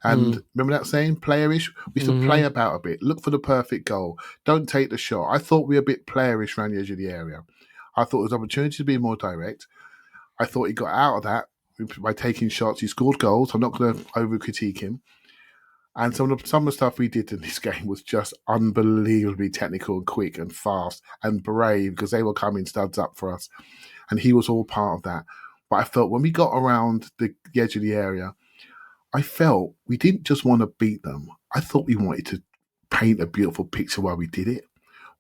S2: And remember that saying, playerish? We used to play about a bit, look for the perfect goal, don't take the shot. I thought we were a bit playerish around the edge of the area. I thought there was an opportunity to be more direct. I thought he got out of that by taking shots. He scored goals. I'm not going to over-critique him. And some of the stuff we did in this game was just unbelievably technical and quick and fast and brave because they were coming studs up for us. And he was all part of that. But I felt when we got around the edge of the area, I felt we didn't just want to beat them. I thought we wanted to paint a beautiful picture while we did it.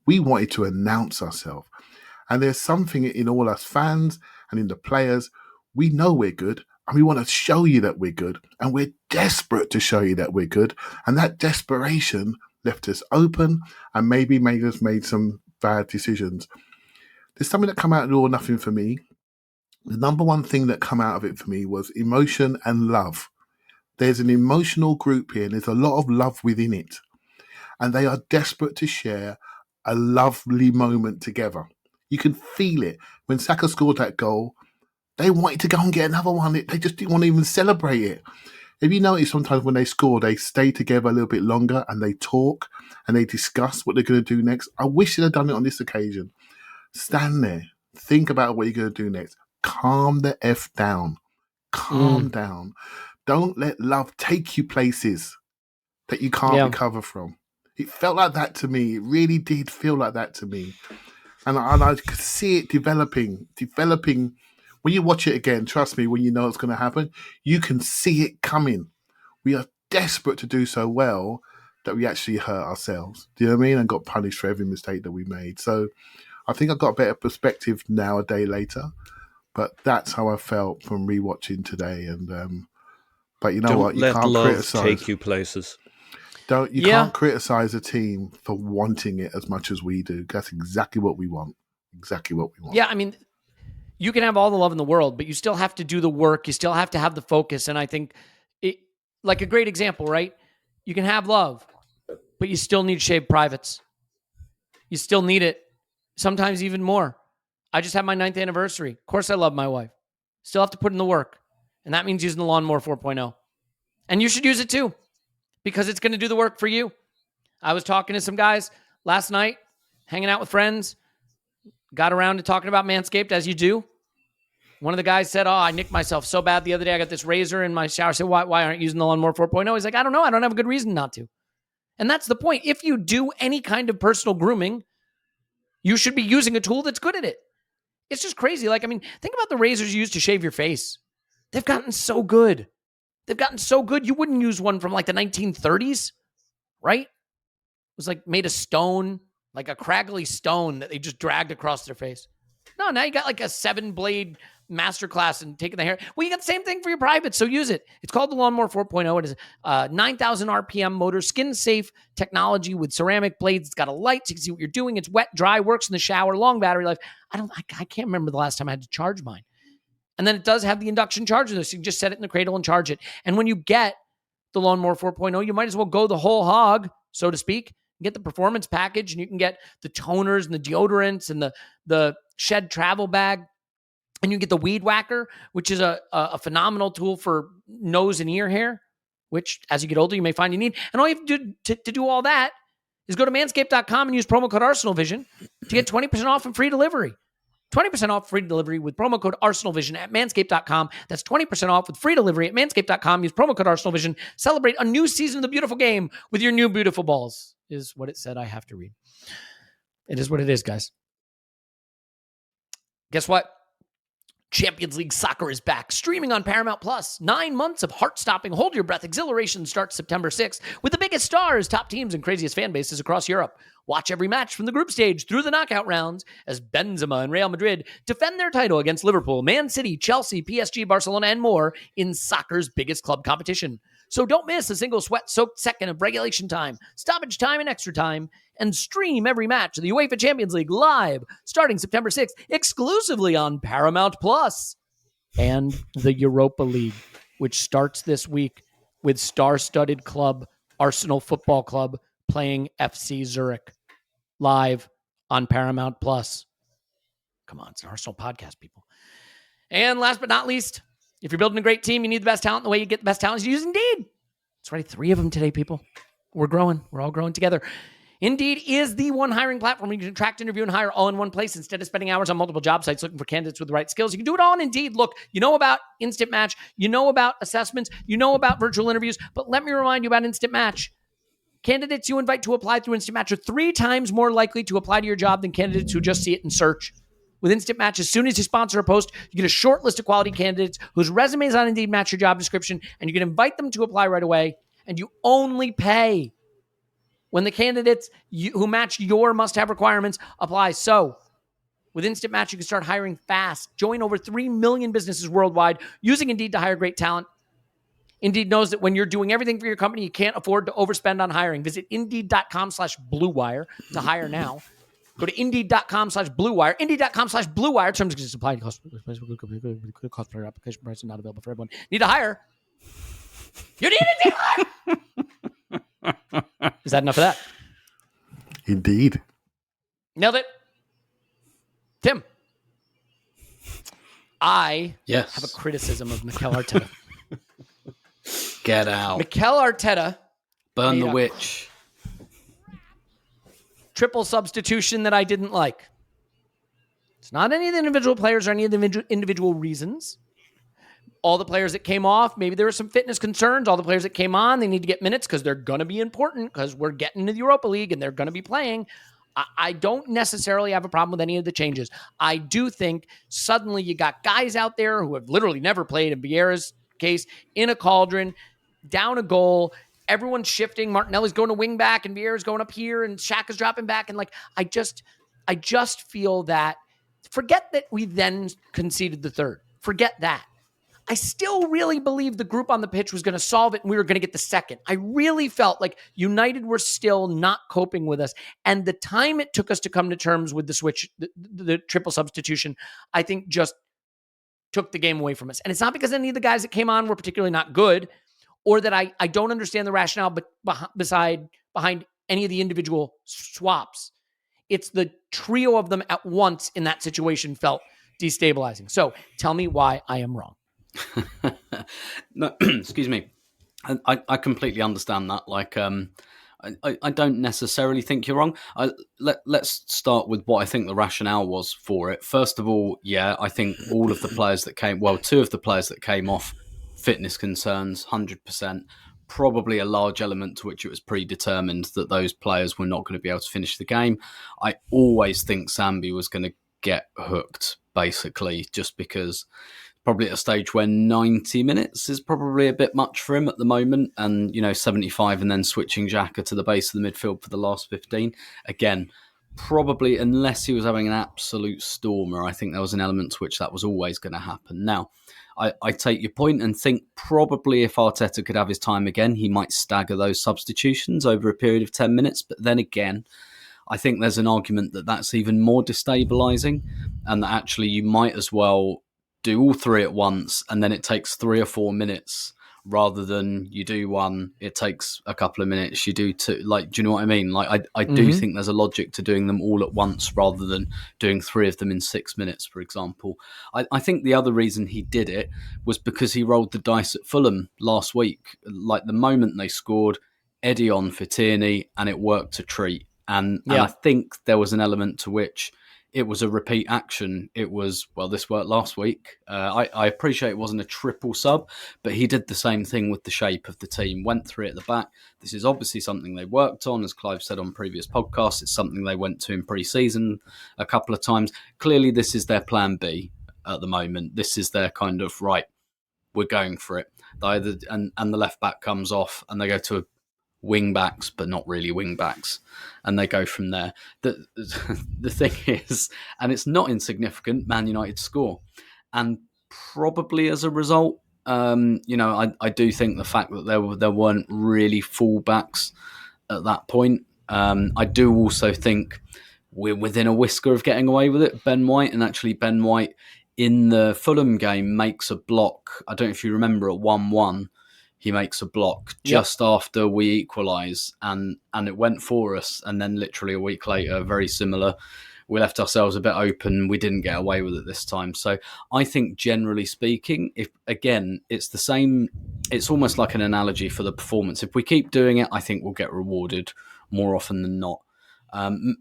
S2: We wanted to announce ourselves. And there's something in all us fans and in the players. We know we're good and we want to show you that we're good. And we're desperate to show you that we're good. And that desperation left us open and maybe made us made some bad decisions. There's something that come out of it all nothing for me. The number one thing that come out of it for me was emotion and love. There's an emotional group here, and there's a lot of love within it. And they are desperate to share a lovely moment together. You can feel it. When Saka scored that goal, they wanted to go and get another one. They just didn't want to even celebrate it. If you notice, sometimes when they score, they stay together a little bit longer and they talk and they discuss what they're going to do next. I wish they'd have done it on this occasion. Stand there. Think about what you're going to do next. Calm the F down. Calm down. Don't let love take you places that you can't recover from. It felt like that to me. It really did feel like that to me. And I could see it developing. When you watch it again, trust me, when you know it's going to happen, you can see it coming. We are desperate to do so well that we actually hurt ourselves. Do you know what I mean? And got punished for every mistake that we made. So I think I've got a better perspective now a day later. But that's how I felt from rewatching today. And but you know what? You can't criticize.
S4: Take you places.
S2: You can't criticize a team for wanting it as much as we do. That's exactly what we want. Exactly what we want.
S1: Yeah, I mean, you can have all the love in the world, but you still have to do the work. You still have to have the focus. And I think like a great example, right? You can have love, but you still need shaved privates. You still need it. Sometimes even more. I just had my 9th anniversary. Of course I love my wife. Still have to put in the work. And that means using the Lawnmower 4.0. And you should use it too, because it's going to do the work for you. I was talking to some guys last night, hanging out with friends, got around to talking about Manscaped, as you do. One of the guys said, I nicked myself so bad the other day. I got this razor in my shower. I said, why aren't you using the Lawnmower 4.0? He's like, I don't know. I don't have a good reason not to. And that's the point. If you do any kind of personal grooming, you should be using a tool that's good at it. It's just crazy. Like, I mean, think about the razors you use to shave your face. They've gotten so good. They've gotten so good. You wouldn't use one from like the 1930s, right? It was like made of stone, like a craggly stone that they just dragged across their face. No, now you got like a 7-blade masterclass and taking the hair. Well, you got the same thing for your private, so use it. It's called the Lawnmower 4.0. It is 9,000 RPM motor, skin-safe technology with ceramic blades. It's got a light so you can see what you're doing. It's wet, dry, works in the shower, long battery life. I can't remember the last time I had to charge mine. And then it does have the induction charger, so you can just set it in the cradle and charge it. And when you get the Lawnmower 4.0, you might as well go the whole hog, so to speak. Get the performance package, and you can get the toners and the deodorants and the shed travel bag. And you can get the Weed Whacker, which is a phenomenal tool for nose and ear hair, which as you get older, you may find you need. And all you have to do to do all that is go to manscaped.com and use promo code ArsenalVision to get 20% off and free delivery. 20% off free delivery with promo code ArsenalVision at manscaped.com. That's 20% off with free delivery at manscaped.com. Use promo code ArsenalVision. Celebrate a new season of the beautiful game with your new beautiful balls, is what it said I have to read. It is what it is, guys. Guess what? Champions League soccer is back, streaming on Paramount Plus. 9 months of heart-stopping, hold-your-breath exhilaration starts September 6th with the biggest stars, top teams, and craziest fan bases across Europe. Watch every match from the group stage through the knockout rounds as Benzema and Real Madrid defend their title against Liverpool, Man City, Chelsea, PSG, Barcelona, and more in soccer's biggest club competition. So don't miss a single sweat-soaked second of regulation time, stoppage time, and extra time, and stream every match of the UEFA Champions League live starting September 6th exclusively on Paramount Plus. And the Europa League, which starts this week with star-studded club Arsenal Football Club playing FC Zurich live on Paramount Plus. Come on, it's an Arsenal podcast, people. And last but not least, if you're building a great team, you need the best talent. The way you get the best talent is to use Indeed. That's right, 3 of them today, people. We're growing. We're all growing together. Indeed is the one hiring platform where you can attract, interview, and hire all in one place instead of spending hours on multiple job sites looking for candidates with the right skills. You can do it all on Indeed. Look, you know about Instant Match. You know about assessments. You know about virtual interviews. But let me remind you about Instant Match. Candidates you invite to apply through Instant Match are 3 times more likely to apply to your job than candidates who just see it in search. With Instant Match, as soon as you sponsor a post, you get a short list of quality candidates whose resumes on Indeed match your job description, and you can invite them to apply right away, and you only pay when the candidates who match your must-have requirements apply. So, with Instant Match, you can start hiring fast. Join over 3 million businesses worldwide using Indeed to hire great talent. Indeed knows that when you're doing everything for your company, you can't afford to overspend on hiring. Visit Indeed.com/Blue Wire to hire now. Go to Indeed.com/Blue Wire. Indeed.com/Blue Wire. Terms and conditions apply. Cost per application price is not available for everyone. Need to hire? You need a dealer! Is that enough of that?
S2: Indeed.
S1: Nailed it. Tim. I have a criticism of Mikel Arteta.
S3: Get out.
S1: Mikel Arteta.
S3: Burn the witch.
S1: Triple substitution that I didn't like. It's not any of the individual players or any of the individual reasons. All the players that came off, maybe there were some fitness concerns. All the players that came on, they need to get minutes because they're going to be important because we're getting to the Europa League and they're going to be playing. I don't necessarily have a problem with any of the changes. I do think suddenly you got guys out there who have literally never played, in Viera's case, in a cauldron, down a goal. Everyone's shifting. Martinelli's going to wing back and Viera's going up here and Xhaka's dropping back. And like, I just feel that, forget that we then conceded the third. Forget that. I still really believe the group on the pitch was going to solve it and we were going to get the second. I really felt like United were still not coping with us. And the time it took us to come to terms with the switch, the triple substitution, I think just took the game away from us. And it's not because any of the guys that came on were particularly not good or that I don't understand the rationale behind any of the individual swaps. It's the trio of them at once in that situation felt destabilizing. So tell me why I am wrong.
S3: No, excuse me. I completely understand that. Like, I don't necessarily think you're wrong. Let's start with what I think the rationale was for it. First of all, yeah, I think all of the players that came, well, two of the players that came off, fitness concerns, 100%. Probably a large element to which it was predetermined that those players were not going to be able to finish the game. I always think Sambi was going to get hooked, basically, just because probably at a stage where 90 minutes is probably a bit much for him at the moment. And, 75 and then switching Xhaka to the base of the midfield for the last 15. Again, probably unless he was having an absolute stormer, I think there was an element to which that was always going to happen. Now, I take your point and think probably if Arteta could have his time again, he might stagger those substitutions over a period of 10 minutes. But then again, I think there's an argument that that's even more destabilising and that actually you might as well do all three at once and then it takes 3 or 4 minutes rather than you do one, it takes a couple of minutes, you do two. Like, do you know what I mean? Like, I do think there's a logic to doing them all at once rather than doing 3 of them in 6 minutes, for example. I think the other reason he did it was because he rolled the dice at Fulham last week. Like, the moment they scored, Eddie on for Tierney, and it worked a treat. And I think there was an element to which it was a repeat action. It was, well, this worked last week. I appreciate it wasn't a triple sub, but he did the same thing with the shape of the team, went through it at the back. This is obviously something they worked on, as Clive said on previous podcasts. It's something they went to in pre-season a couple of times. Clearly, this is their plan B at the moment. This is their kind of, right, we're going for it. And the left back comes off and they go to wing backs, but not really wing backs, and they go from there. The thing is, and it's not insignificant, Man United score, and probably as a result, I do think the fact that there weren't really full backs at that point. I do also think we're within a whisker of getting away with it. Ben White, and actually Ben White in the Fulham game makes a block. I don't know if you remember at 1-1. He makes a block just after we equalise, and it went for us. And then literally a week later, very similar, we left ourselves a bit open. We didn't get away with it this time. So I think generally speaking, if again, it's the same, it's almost like an analogy for the performance. If we keep doing it, I think we'll get rewarded more often than not.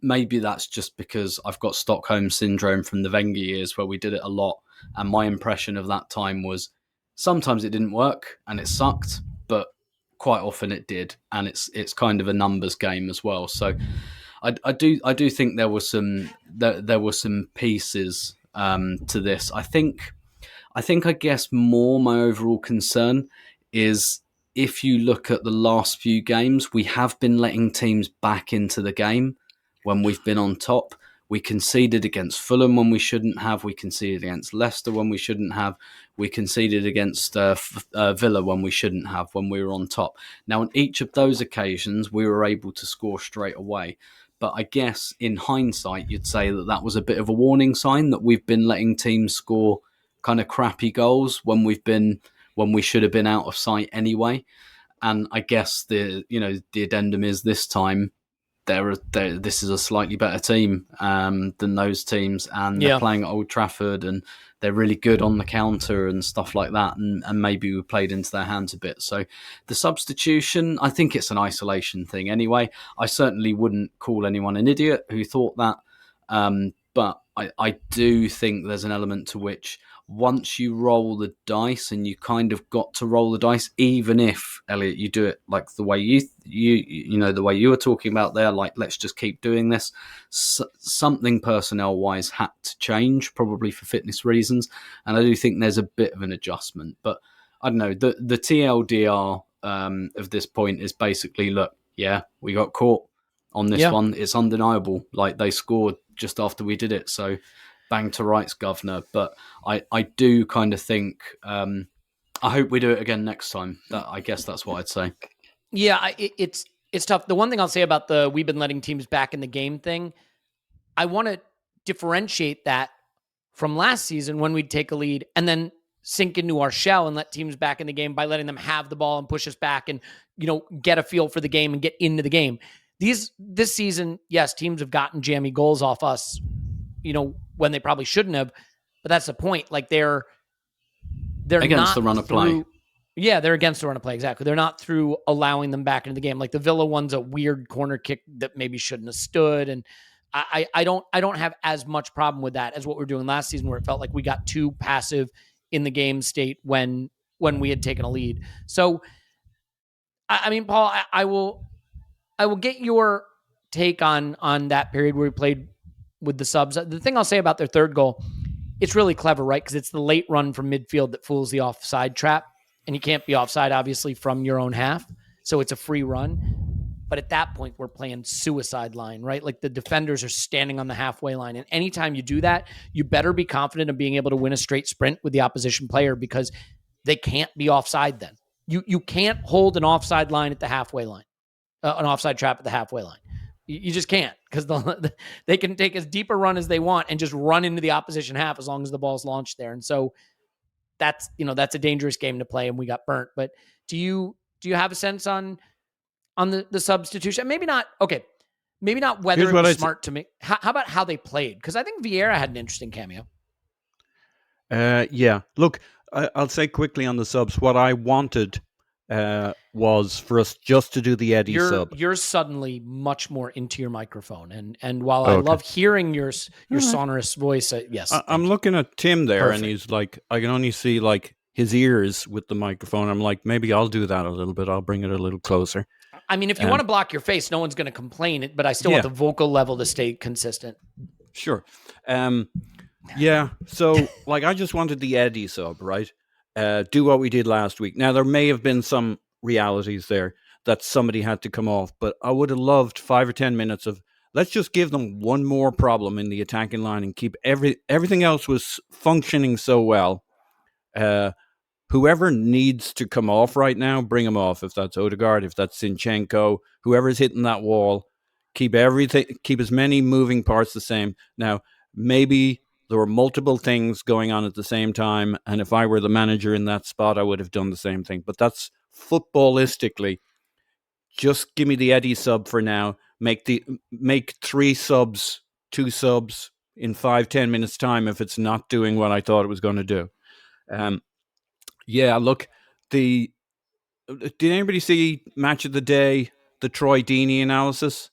S3: Maybe that's just because I've got Stockholm syndrome from the Wenger years where we did it a lot. And my impression of that time was, sometimes it didn't work and it sucked, but quite often it did, and it's kind of a numbers game as well. So I do think there were some pieces to this. I guess more my overall concern is if you look at the last few games, we have been letting teams back into the game when we've been on top. We conceded against Fulham when we shouldn't have. We conceded against Leicester when we shouldn't have. We conceded against Villa when we shouldn't have, when we were on top. Now, on each of those occasions, we were able to score straight away. But I guess in hindsight, you'd say that was a bit of a warning sign that we've been letting teams score kind of crappy goals when we've been when we should have been out of sight anyway. And I guess the addendum is this time this is a slightly better team than those teams, and they're playing at Old Trafford, and they're really good on the counter and stuff like that, and maybe we played into their hands a bit. So the substitution, I think it's an isolation thing anyway. I certainly wouldn't call anyone an idiot who thought that, but I do think there's an element to which once you roll the dice, and you kind of got to roll the dice, even if, Elliot, you do it like the way the way you were talking about there, like, let's just keep doing this. Something personnel-wise had to change, probably for fitness reasons, and I do think there's a bit of an adjustment. But I don't know, the TLDR of this point is basically, look, we got caught on this one. It's undeniable. Like, they scored just after we did it, so bang to rights, governor. But I do kind of think I hope we do it again next time. I guess that's what I'd say.
S1: Yeah, it's tough. The one thing I'll say about the we've been letting teams back in the game thing, I want to differentiate that from last season when we'd take a lead and then sink into our shell and let teams back in the game by letting them have the ball and push us back and, get a feel for the game and get into the game. This season, yes, teams have gotten jammy goals off us, when they probably shouldn't have, but that's the point. Like, they're
S3: against
S1: not
S3: the run of play.
S1: Yeah, they're against the run of play. Exactly. They're not through allowing them back into the game. Like, the Villa one's a weird corner kick that maybe shouldn't have stood. And I don't have as much problem with that as what we were doing last season, where it felt like we got too passive in the game state when we had taken a lead. So, I mean, Paul, I will get your take on that period where we played with the subs. The thing I'll say about their third goal, it's really clever, right? Because it's the late run from midfield that fools the offside trap. And you can't be offside, obviously, from your own half. So it's a free run. But at that point, we're playing suicide line, right? Like, the defenders are standing on the halfway line. And anytime you do that, you better be confident of being able to win a straight sprint with the opposition player, because they can't be offside then. You can't hold an offside line at the halfway line, an offside trap at the halfway line. You just can't, because they can take as deep a run as they want and just run into the opposition half as long as the ball's launched there. And so that's a dangerous game to play, and we got burnt. But do you have a sense on the substitution? Maybe not. Okay. Maybe not whether it was smart to make. How about how they played? Because I think Viera had an interesting cameo.
S4: Yeah. Look, I'll say quickly on the subs, what I wanted was for us just to do the Eddie sub.
S1: You're suddenly much more into your microphone, and while I love hearing your sonorous voice, yes,
S4: I'm looking at Tim there. Perfect. And he's like, I can only see like his ears with the microphone. I'm like, maybe I'll do that a little bit. I'll bring it a little closer.
S1: I mean, if you want to block your face, no one's going to complain, but I still want the vocal level to stay consistent.
S4: Sure. Yeah. So, like, I just wanted the Eddie sub, right? Do what we did last week. Now, there may have been some realities there that somebody had to come off, but I would have loved 5 or 10 minutes of, let's just give them one more problem in the attacking line and keep everything else was functioning so well. Whoever needs to come off right now, bring him off. If that's Odegaard, if that's Zinchenko, whoever's hitting that wall, keep as many moving parts the same. Now, maybe there were multiple things going on at the same time, and if I were the manager in that spot, I would have done the same thing. But that's footballistically. Just give me the Eddie sub for now. Make 3 subs, 2 subs in 5-10 minutes time if it's not doing what I thought it was going to do. Look, did anybody see Match of the Day, the Troy Deeney analysis?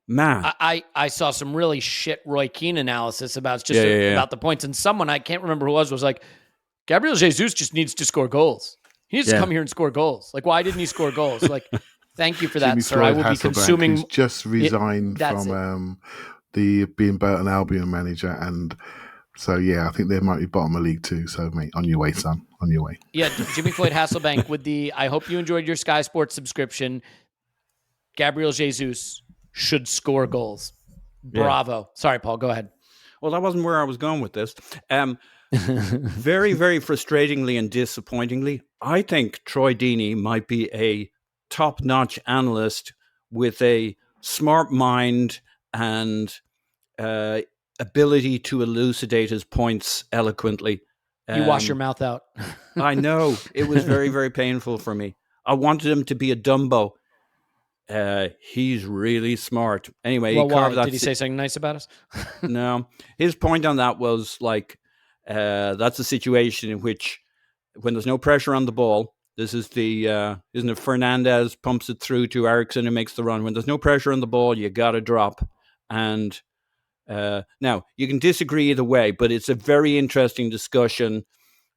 S4: Man,
S1: I saw some really shit Roy Keane analysis about about the points, and someone, I can't remember who it was like, Gabriel Jesus just needs to score goals. He needs to come here and score goals. Like, why didn't he score goals? Like, thank you for that, sir. I will be consuming.
S2: Who's just resigned from the being Burton Albion manager, and so I think they might be bottom of League 2. So, mate, on your way, son, on your way.
S1: Yeah, Jimmy Floyd Hasselbank with the. I hope you enjoyed your Sky Sports subscription. Gabriel Jesus should score goals. Bravo. Yeah. Sorry, Paul. Go ahead.
S4: Well, that wasn't where I was going with this. Very, very frustratingly and disappointingly, I think Troy Deeney might be a top-notch analyst with a smart mind and ability to elucidate his points eloquently.
S1: You wash your mouth out.
S4: I know. It was very, very painful for me. I wanted him to be a Dumbo. He's really smart. Anyway,
S1: well,
S4: he carved
S1: why?
S4: that.
S1: Did he say something nice about us?
S4: No. His point on that was like, that's a situation in which when there's no pressure on the ball, this is the, isn't it Fernandez pumps it through to Eriksen who makes the run. When there's no pressure on the ball, you got to drop. And now, you can disagree either way, but it's a very interesting discussion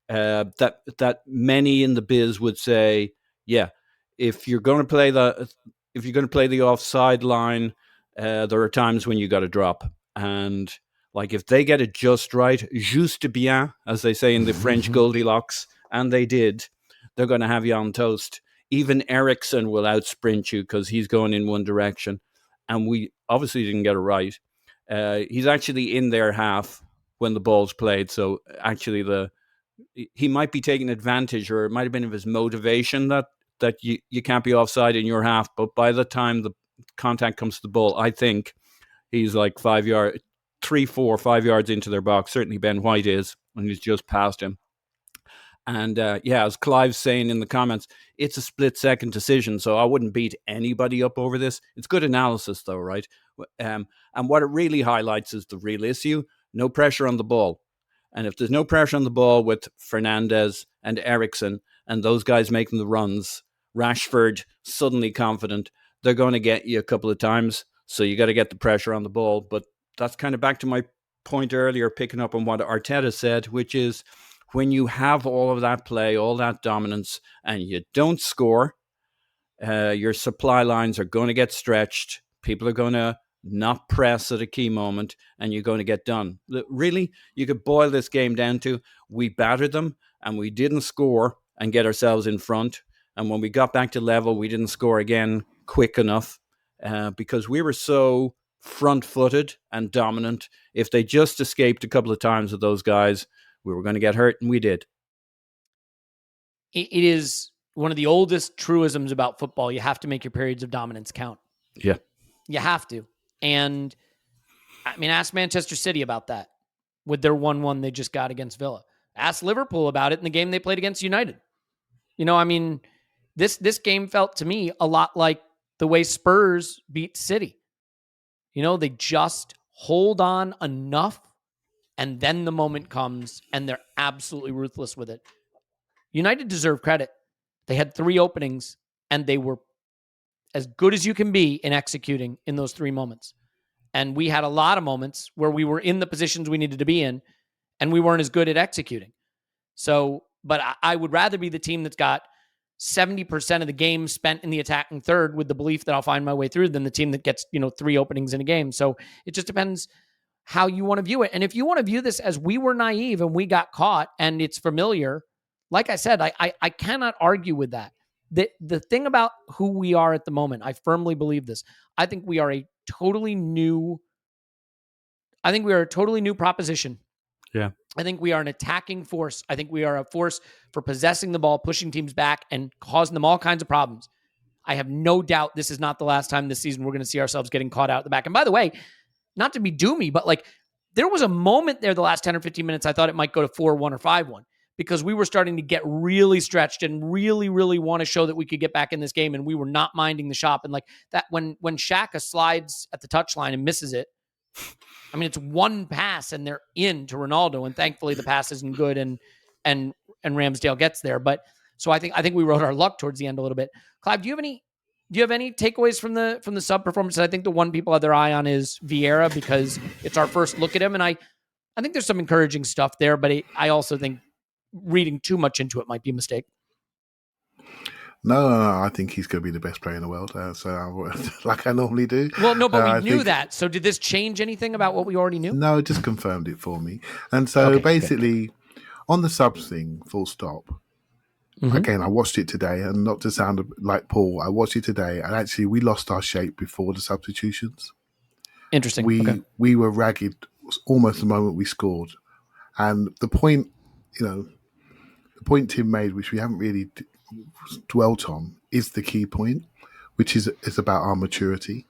S4: that many in the biz would say, yeah, if you're going to play the offside line, there are times when you got to drop. And like if they get it just right, juste bien, as they say in the French Goldilocks, and they did, they're going to have you on toast. Even Eriksen will outsprint you because he's going in one direction. And we obviously didn't get it right. He's actually in their half when the ball's played. So actually he might be taking advantage, or it might have been of his motivation that you can't be offside in your half. But by the time the contact comes to the ball, I think he's like 5 yards, 3, 4, 5 yards into their box. Certainly Ben White is, and he's just past him. And as Clive's saying in the comments, it's a split-second decision, so I wouldn't beat anybody up over this. It's good analysis, though, right? And what it really highlights is the real issue: no pressure on the ball. And if there's no pressure on the ball with Fernandez and Eriksen and those guys making the runs, Rashford suddenly confident, they're going to get you a couple of times. So you got to get the pressure on the ball. But that's kind of back to my point earlier, picking up on what Arteta said, which is when you have all of that play, all that dominance, and you don't score, your supply lines are going to get stretched. People are going to not press at a key moment, and you're going to get done. Really, you could boil this game down to, we battered them and we didn't score and get ourselves in front. And when we got back to level, we didn't score again quick enough because we were so front-footed and dominant. If they just escaped a couple of times with those guys, we were going to get hurt, and we did.
S1: It is one of the oldest truisms about football. You have to make your periods of dominance count.
S4: Yeah.
S1: You have to. And, I mean, ask Manchester City about that with their 1-1 they just got against Villa. Ask Liverpool about it in the game they played against United. You know, I mean, this game felt to me a lot like the way Spurs beat City. You know, they just hold on enough, and then the moment comes, and they're absolutely ruthless with it. United deserve credit. They had 3 openings, and they were as good as you can be in executing in those 3 moments. And we had a lot of moments where we were in the positions we needed to be in, and we weren't as good at executing. So, but I would rather be the team that's got 70% of the game spent in the attacking third with the belief that I'll find my way through than the team that gets, 3 openings in a game. So it just depends how you want to view it. And if you want to view this as we were naive and we got caught and it's familiar, like I said, I cannot argue with that. The thing about who we are at the moment, I firmly believe this. I think we are a totally new proposition.
S4: Yeah.
S1: I think we are an attacking force. I think we are a force for possessing the ball, pushing teams back, and causing them all kinds of problems. I have no doubt this is not the last time this season we're going to see ourselves getting caught out at the back. And by the way, not to be doomy, but like there was a moment there the last 10 or 15 minutes I thought it might go to 4-1 or 5-1 because we were starting to get really stretched and really, really want to show that we could get back in this game, and we were not minding the shop. And like that, when Xhaka slides at the touchline and misses it, I mean, it's one pass and they're in to Ronaldo, and thankfully the pass isn't good and Ramsdale gets there. But so I think we rode our luck towards the end a little bit. Clive, do you have any takeaways from the sub performance? I think the one people have their eye on is Viera because it's our first look at him, and I think there's some encouraging stuff there, but I also think reading too much into it might be a mistake.
S2: No, I think he's going to be the best player in the world. Like I normally do.
S1: Well, no, but we knew that. So did this change anything about what we already knew?
S2: No, it just confirmed it for me. And so basically, on the subs thing, full stop. Mm-hmm. Again, I watched it today, and not to sound like Paul, I watched it today, and actually we lost our shape before the substitutions.
S1: Interesting.
S2: We were ragged almost the moment we scored. And the point, the point Tim made, which we haven't really dwelt on, is the key point, which is about our maturity,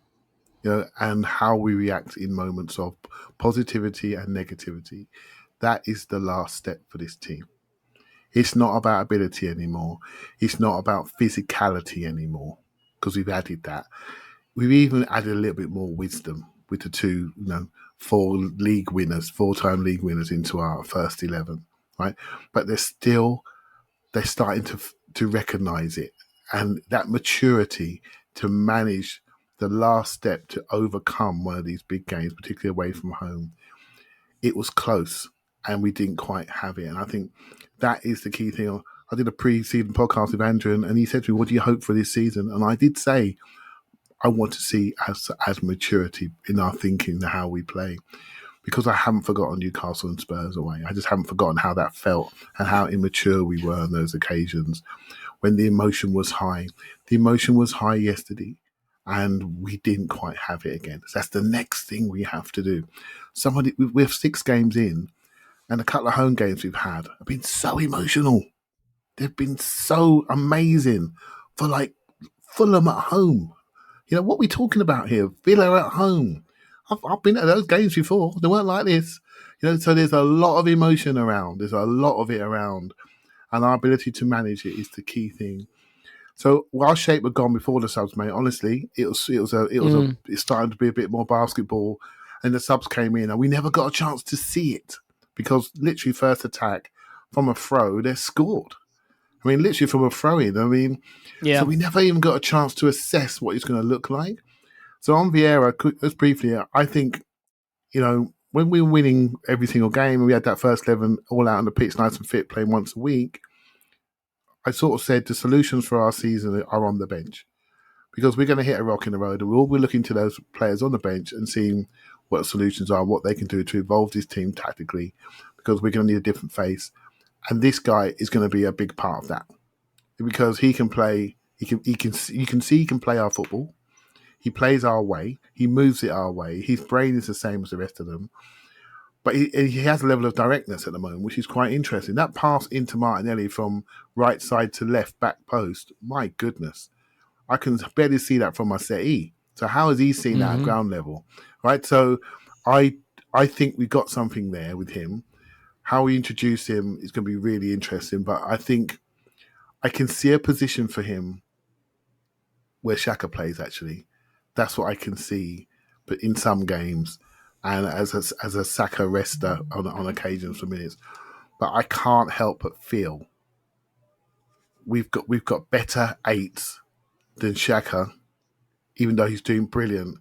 S2: and how we react in moments of positivity and negativity. that is the last step for this team. It's not about ability anymore. It's not about physicality anymore, because we've added that. We've even added a little bit more wisdom with the two, 4-time league winners into our first 11, right? But they're starting to recognise it, and that maturity to manage the last step to overcome one of these big games, particularly away from home. It was close, and we didn't quite have it. And I think that is the key thing. I did a pre-season podcast with Andrew, and he said to me, "What do you hope for this season?" And I did say, I want to see as maturity in our thinking, how we play, because I haven't forgotten Newcastle and Spurs away. I just haven't forgotten how that felt and how immature we were on those occasions when the emotion was high. The emotion was high yesterday, and we didn't quite have it again. So that's the next thing we have to do. We're 6 games in, and a couple of home games we've had have been so emotional. They've been so amazing for like Fulham at home. What are we talking about here? Villa at home. I've been at those games before. They weren't like this. So there's a lot of emotion around. There's a lot of it around. And our ability to manage it is the key thing. So while shape had gone before the subs, mate, honestly, it started to be a bit more basketball, and the subs came in, and we never got a chance to see it because literally first attack from a throw, they're scored. I mean, literally from a throw-in. I mean, So we never even got a chance to assess what it's going to look like. So on Viera, just briefly, I think, when we were winning every single game and we had that first 11 all out on the pitch, nice and fit, playing once a week, I sort of said the solutions for our season are on the bench, because we're going to hit a rock in the road, and we'll be looking to those players on the bench and seeing what the solutions are, what they can do to evolve this team tactically, because we're going to need a different face. And this guy is going to be a big part of that, because he can play. You can see he can play our football. He plays our way. He moves it our way. His brain is the same as the rest of them, but he has a level of directness at the moment, which is quite interesting. That pass into Martinelli from right side to left back post, my goodness, I can barely see that from my settee. So how has he seen that at ground level, right? So I think we got something there with him. How we introduce him is going to be really interesting, but I think I can see a position for him where Xhaka plays, actually. That's what I can see, but in some games, and as a Saka rester on occasions for minutes. But I can't help but feel we've got better 8s than Xhaka, even though he's doing brilliant,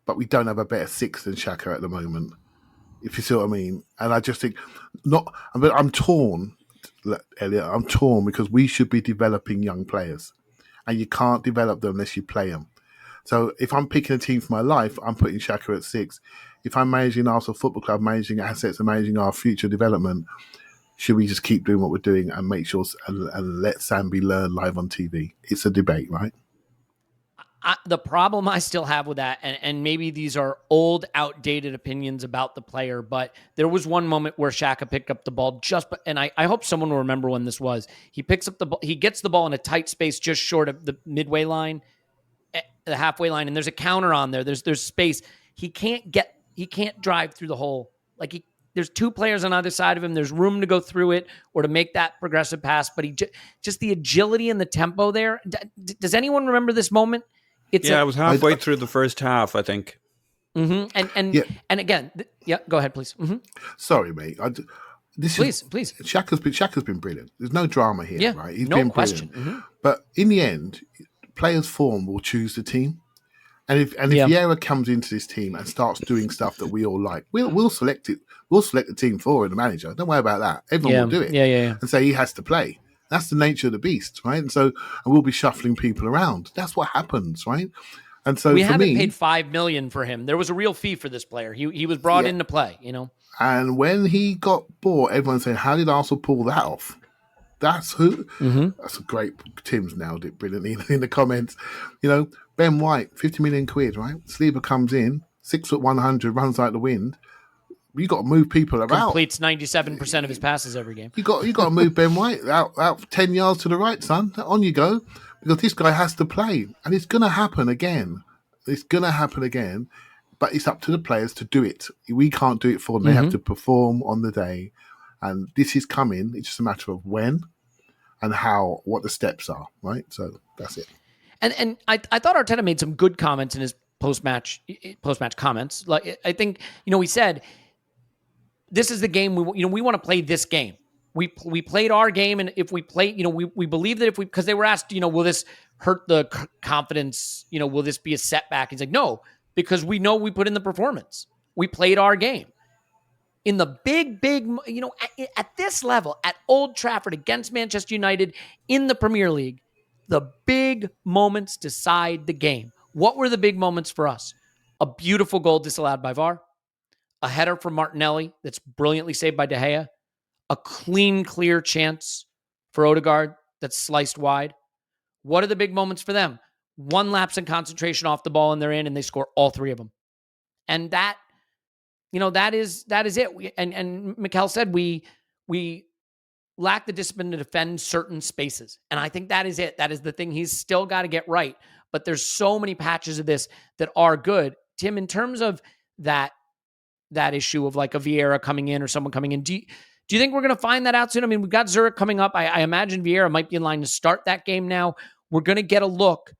S2: but we don't have a better 6 than Xhaka at the moment, if you see what I mean. And I just think, I'm torn, Elliot. I'm torn because we should be developing young players, and you can't develop them unless you play them. So if I'm picking a team for my life, I'm putting Xhaka at 6. If I'm managing Arsenal Football Club, managing assets and managing our future development, should we just keep doing what we're doing and make sure and let Sambi learn live on TV? It's a debate, right?
S1: The problem I still have with that, and maybe these are old, outdated opinions about the player, but there was one moment where Xhaka picked up the ball and I hope someone will remember when this was. He picks up the ball, he gets the ball in a tight space just short of the midway line, the halfway line, and there's a counter on there. There's space. He can't drive through the hole. Like there's 2 players on either side of him. There's room to go through it or to make that progressive pass, but just the agility and the tempo there. Does anyone remember this moment?
S4: I was halfway through the first half, I think.
S1: Mm-hmm. And again, go ahead, please. Mm-hmm.
S2: Sorry, mate. Please. Xhaka's been brilliant. There's no drama here, right? He's been question. Brilliant. Mm-hmm. But in the end, players' form will choose the team. And if Viera comes into this team and starts doing stuff that we all like, we'll select it. We'll select the team for the manager. Don't worry about that. Everyone will do it.
S1: Yeah.
S2: And say he has to play. That's the nature of the beast, right? And we'll be shuffling people around. That's what happens, right? And so
S1: we haven't paid $5 million for him. There was a real fee for this player. He was brought in to play,
S2: And when he got bought, everyone's saying, "How did Arsenal pull that off?" That's who. Mm-hmm. That's a great. Tim's nailed it brilliantly in the comments. Ben White, 50 million quid, right? Sleeper comes in, 6'100", runs like the wind. You got to move people about.
S1: Completes 97% of his passes every game.
S2: You got to move Ben White out 10 yards to the right, son. On you go, because this guy has to play, and it's going to happen again. but it's up to the players to do it. We can't do it for them. They have to perform on the day. And this is coming. It's just a matter of when and how, what the steps are, right? So that's it.
S1: And I thought Arteta made some good comments in his post-match comments. Like, I think, we said, this is the game we want to play this game. We played our game, and if we play, we believe that because they were asked, will this hurt the confidence? Will this be a setback? He's like, no, because we know we put in the performance. We played our game. In the big, at this level, at Old Trafford against Manchester United in the Premier League, the big moments decide the game. What were the big moments for us? A beautiful goal disallowed by VAR, a header from Martinelli that's brilliantly saved by De Gea, a clean, clear chance for Odegaard that's sliced wide. What are the big moments for them? One lapse in concentration off the ball and they're in, and they score all three of them. And that is it. And Mikel said we lack the discipline to defend certain spaces. And I think that is it. That is the thing he's still got to get right. But there's so many patches of this that are good. Tim, in terms of that issue of like a Viera coming in or someone coming in, do you think we're going to find that out soon? I mean, we've got Zurich coming up. I imagine Viera might be in line to start that game now. We're going to get a look,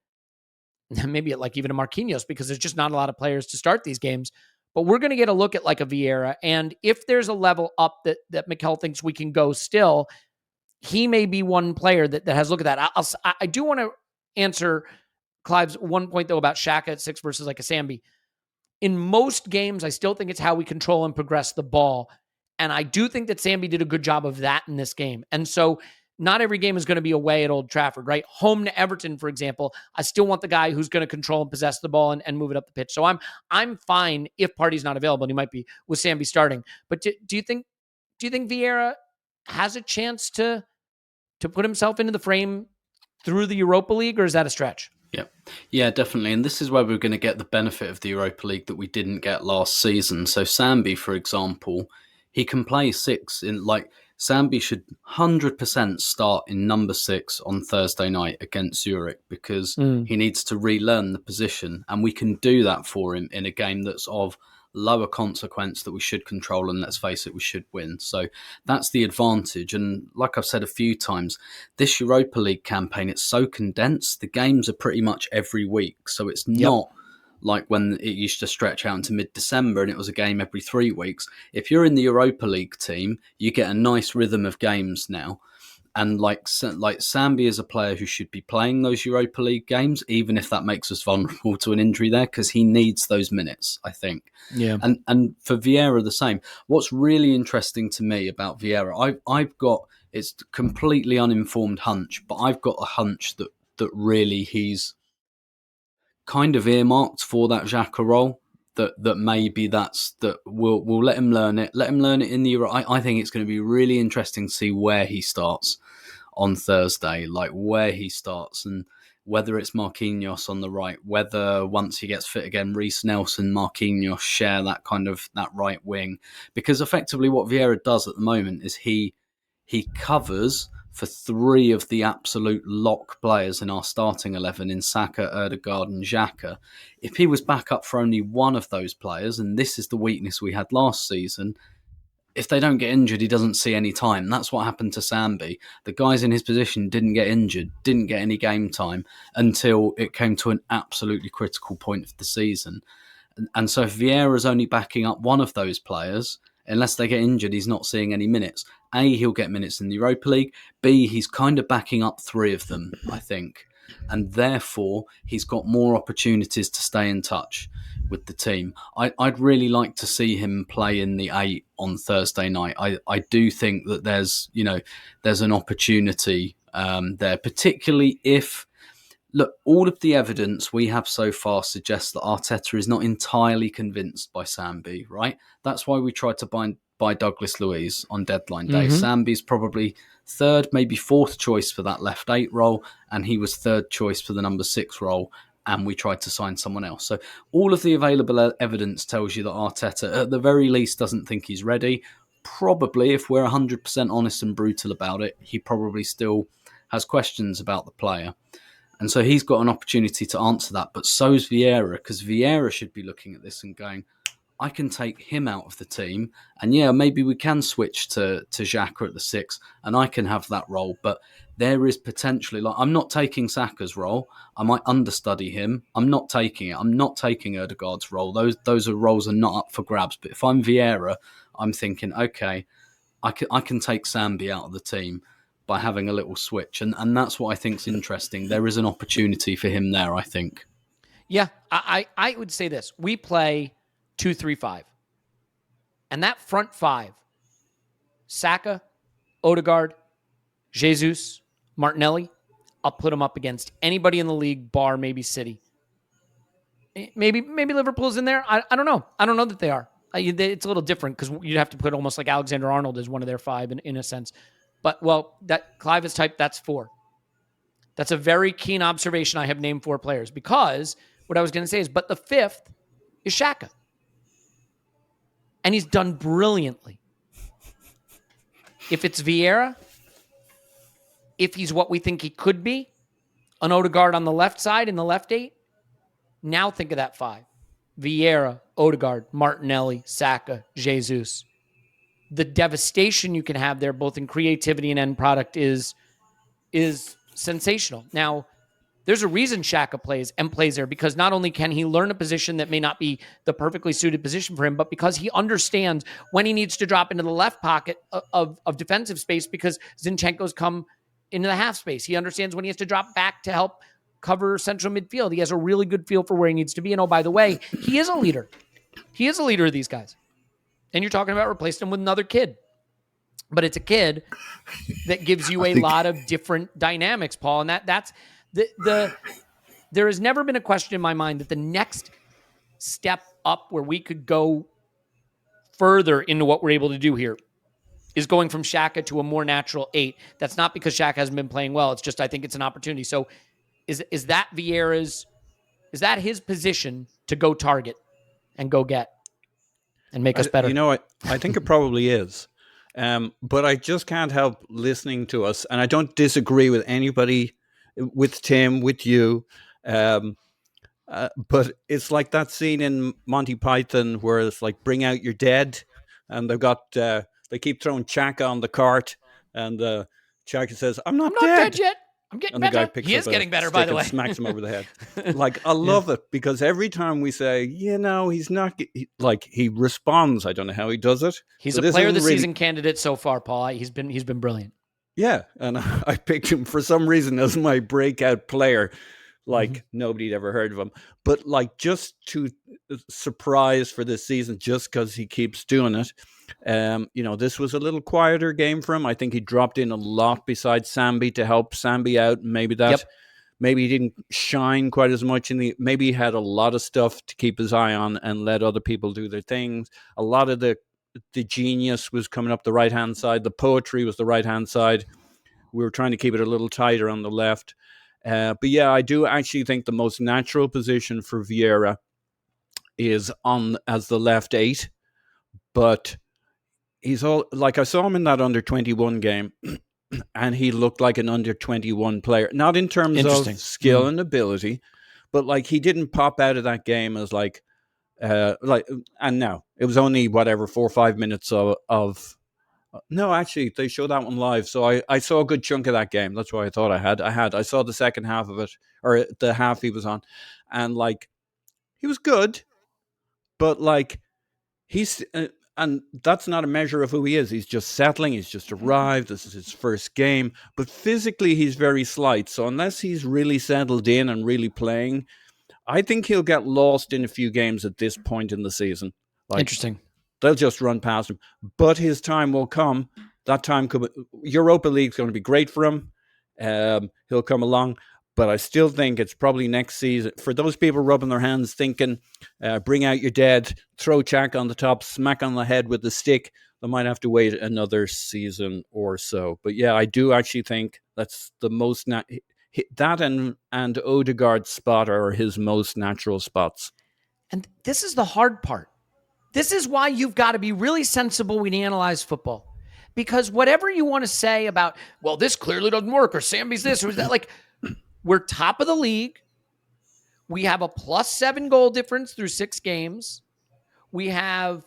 S1: maybe at like even a Marquinhos, because there's just not a lot of players to start these games. But we're going to get a look at like a Viera. And if there's a level up that Mikel thinks we can go still, he may be one player that has a look at that. I do want to answer Clive's one point, though, about Xhaka at 6 versus like a Sambi. In most games, I still think it's how we control and progress the ball. And I do think that Sambi did a good job of that in this game. And so not every game is going to be away at Old Trafford, right? Home to Everton, for example, I still want the guy who's going to control and possess the ball and move it up the pitch. So I'm fine if Partey's not available, and he might be with Sambi starting. But do you think Viera has a chance to put himself into the frame through the Europa League, or is that a stretch?
S3: Yeah, definitely. And this is where we're going to get the benefit of the Europa League that we didn't get last season. So Sambi, for example, he can play 6 in Sambi should 100% start in number 6 on Thursday night against Zurich, because he needs to relearn the position, and we can do that for him in a game that's of lower consequence that we should control, and let's face it, we should win. So that's the advantage. And like I've said a few times, this Europa League campaign, it's so condensed. The games are pretty much every week, so it's not like when it used to stretch out into mid-December and it was a game every 3 weeks. If you're in the Europa League team, you get a nice rhythm of games now. And like Sambi is a player who should be playing those Europa League games, even if that makes us vulnerable to an injury there, because he needs those minutes, I think.
S1: Yeah.
S3: And for Viera, the same. What's really interesting to me about Viera, I've got, it's completely uninformed hunch, but I've got a hunch that really he's kind of earmarked for that Xhaka role. That maybe we'll let him learn it. Let him learn it in the Euro. I think it's going to be really interesting to see where he starts on Thursday, like where he starts, and whether it's Marquinhos on the right, whether once he gets fit again, Reece Nelson, Marquinhos share that right wing. Because effectively what Viera does at the moment is he covers for 3 of the absolute lock players in our starting 11 in Saka, Odegaard and Xhaka. If he was back up for only one of those players, and this is the weakness we had last season, if they don't get injured, he doesn't see any time. That's what happened to Sambi. The guys in his position didn't get injured, didn't get any game time until it came to an absolutely critical point of the season. And so if Vieira's only backing up one of those players, unless they get injured, he's not seeing any minutes. A, he'll get minutes in the Europa League. B, he's kind of backing up 3 of them, I think. And therefore, he's got more opportunities to stay in touch with the team. I'd really like to see him play in the 8 on Thursday night. I do think that there's an opportunity there, particularly if... Look, all of the evidence we have so far suggests that Arteta is not entirely convinced by Sambi, right? That's why we tried to buy Douglas Luiz on deadline day. Sambi's probably 3rd, maybe 4th choice for that left 8 role, and he was 3rd choice for the number 6 role, and we tried to sign someone else. So all of the available evidence tells you that Arteta, at the very least, doesn't think he's ready. Probably, if we're 100% honest and brutal about it, he probably still has questions about the player. And so he's got an opportunity to answer that. But so's Viera, because Viera should be looking at this and going, I can take him out of the team, and yeah, maybe we can switch to Xhaka at the 6, and I can have that role. But there is potentially, like, I'm not taking Saka's role. I might understudy him. I'm not taking it. I'm not taking Odegaard's role. Those roles are not up for grabs. But if I'm Viera, I'm thinking, okay, I can take Sambi out of the team by having a little switch, and that's what I think is interesting. There is an opportunity for him there, I think.
S1: Yeah, I would say this: we play 2-3-5. And that front 5, Saka, Odegaard, Jesus, Martinelli, I'll put them up against anybody in the league, bar maybe City. Maybe Liverpool's in there. I don't know. I don't know that they are. It's a little different because you'd have to put almost like Alexander-Arnold as one of their 5 in a sense. But, well, that Clive is typed, that's 4. That's a very keen observation. I have named 4 players because what I was going to say is, but the 5th is Xhaka. And he's done brilliantly. If it's Viera, if he's what we think he could be, an Odegaard on the left side in the left 8, now think of that 5. Viera, Odegaard, Martinelli, Saka, Jesus. The devastation you can have there, both in creativity and end product, is sensational. Now, there's a reason Xhaka plays there, because not only can he learn a position that may not be the perfectly suited position for him, but because he understands when he needs to drop into the left pocket of defensive space because Zinchenko's come into the half space. He understands when he has to drop back to help cover central midfield. He has a really good feel for where he needs to be. And oh, by the way, he is a leader. He is a leader of these guys. And you're talking about replacing him with another kid. But it's a kid that gives you a lot of different dynamics, Paul. And that's there has never been a question in my mind that the next step up where we could go further into what we're able to do here is going from Xhaka to a more natural 8. That's not because Xhaka hasn't been playing well. It's just I think it's an opportunity. So is that Viera's, is that his position to go target and go get and make us better?
S4: You know, I think it probably is. But I just can't help listening to us. And I don't disagree with anybody, with Tim, with you. But it's like that scene in Monty Python where it's like, bring out your dead. And they've got, they keep throwing Xhaka on the cart. And Xhaka says, I'm not dead
S1: yet. I'm getting
S4: and
S1: better.
S4: The guy picks
S1: He is
S4: up
S1: getting
S4: a
S1: better,
S4: stick
S1: by the
S4: and
S1: way.
S4: smacks him over the head. Like, I love it because every time we say, you know, he's not, like, he responds. I don't know how he does it.
S1: He's a player of the season candidate so far, Paul. He's been brilliant.
S4: Yeah, and I picked him for some reason as my breakout player. Like, nobody'd ever heard of him. But, like, just to surprise for this season, just because he keeps doing it. You know, this was a little quieter game for him. I think he dropped in a lot besides Sambi to help Sambi out. Maybe that, maybe he didn't shine quite as much maybe he had a lot of stuff to keep his eye on and let other people do their things. A lot of the genius was coming up the right-hand side. The poetry was the right-hand side. We were trying to keep it a little tighter on the left. But yeah, I do actually think the most natural position for Viera is on as the left 8. But he's all like, I saw him in that under-21 game, and he looked like an under-21 player. Not in terms of skill and ability, but like he didn't pop out of that game as like, and now it was only whatever 4 or 5 minutes of no, actually they showed that one live, so I saw a good chunk of that game. That's why I thought I saw the second half of it, or the half he was on, and like he was good, but like he's and that's not a measure of who he is. He's just settling. He's just arrived. This is his first game, but physically he's very slight. So unless he's really settled in and really playing, I think he'll get lost in a few games at this point in the season. Like,
S1: interesting.
S4: They'll just run past him. But his time will come. That time could. Europa League's going to be great for him. He'll come along. But I still think it's probably next season. For those people rubbing their hands thinking, bring out your dead, throw Xhaka on the top, smack on the head with the stick, they might have to wait another season or so. But yeah, I do actually think that's the most... that and Odegaard's spot are his most natural spots.
S1: And this is the hard part. This is why you've got to be really sensible when you analyze football. Because whatever you want to say about, well, this clearly doesn't work, or Sambi's this, or that, like, We're top of the league. We have a +7 goal difference through 6 games. We have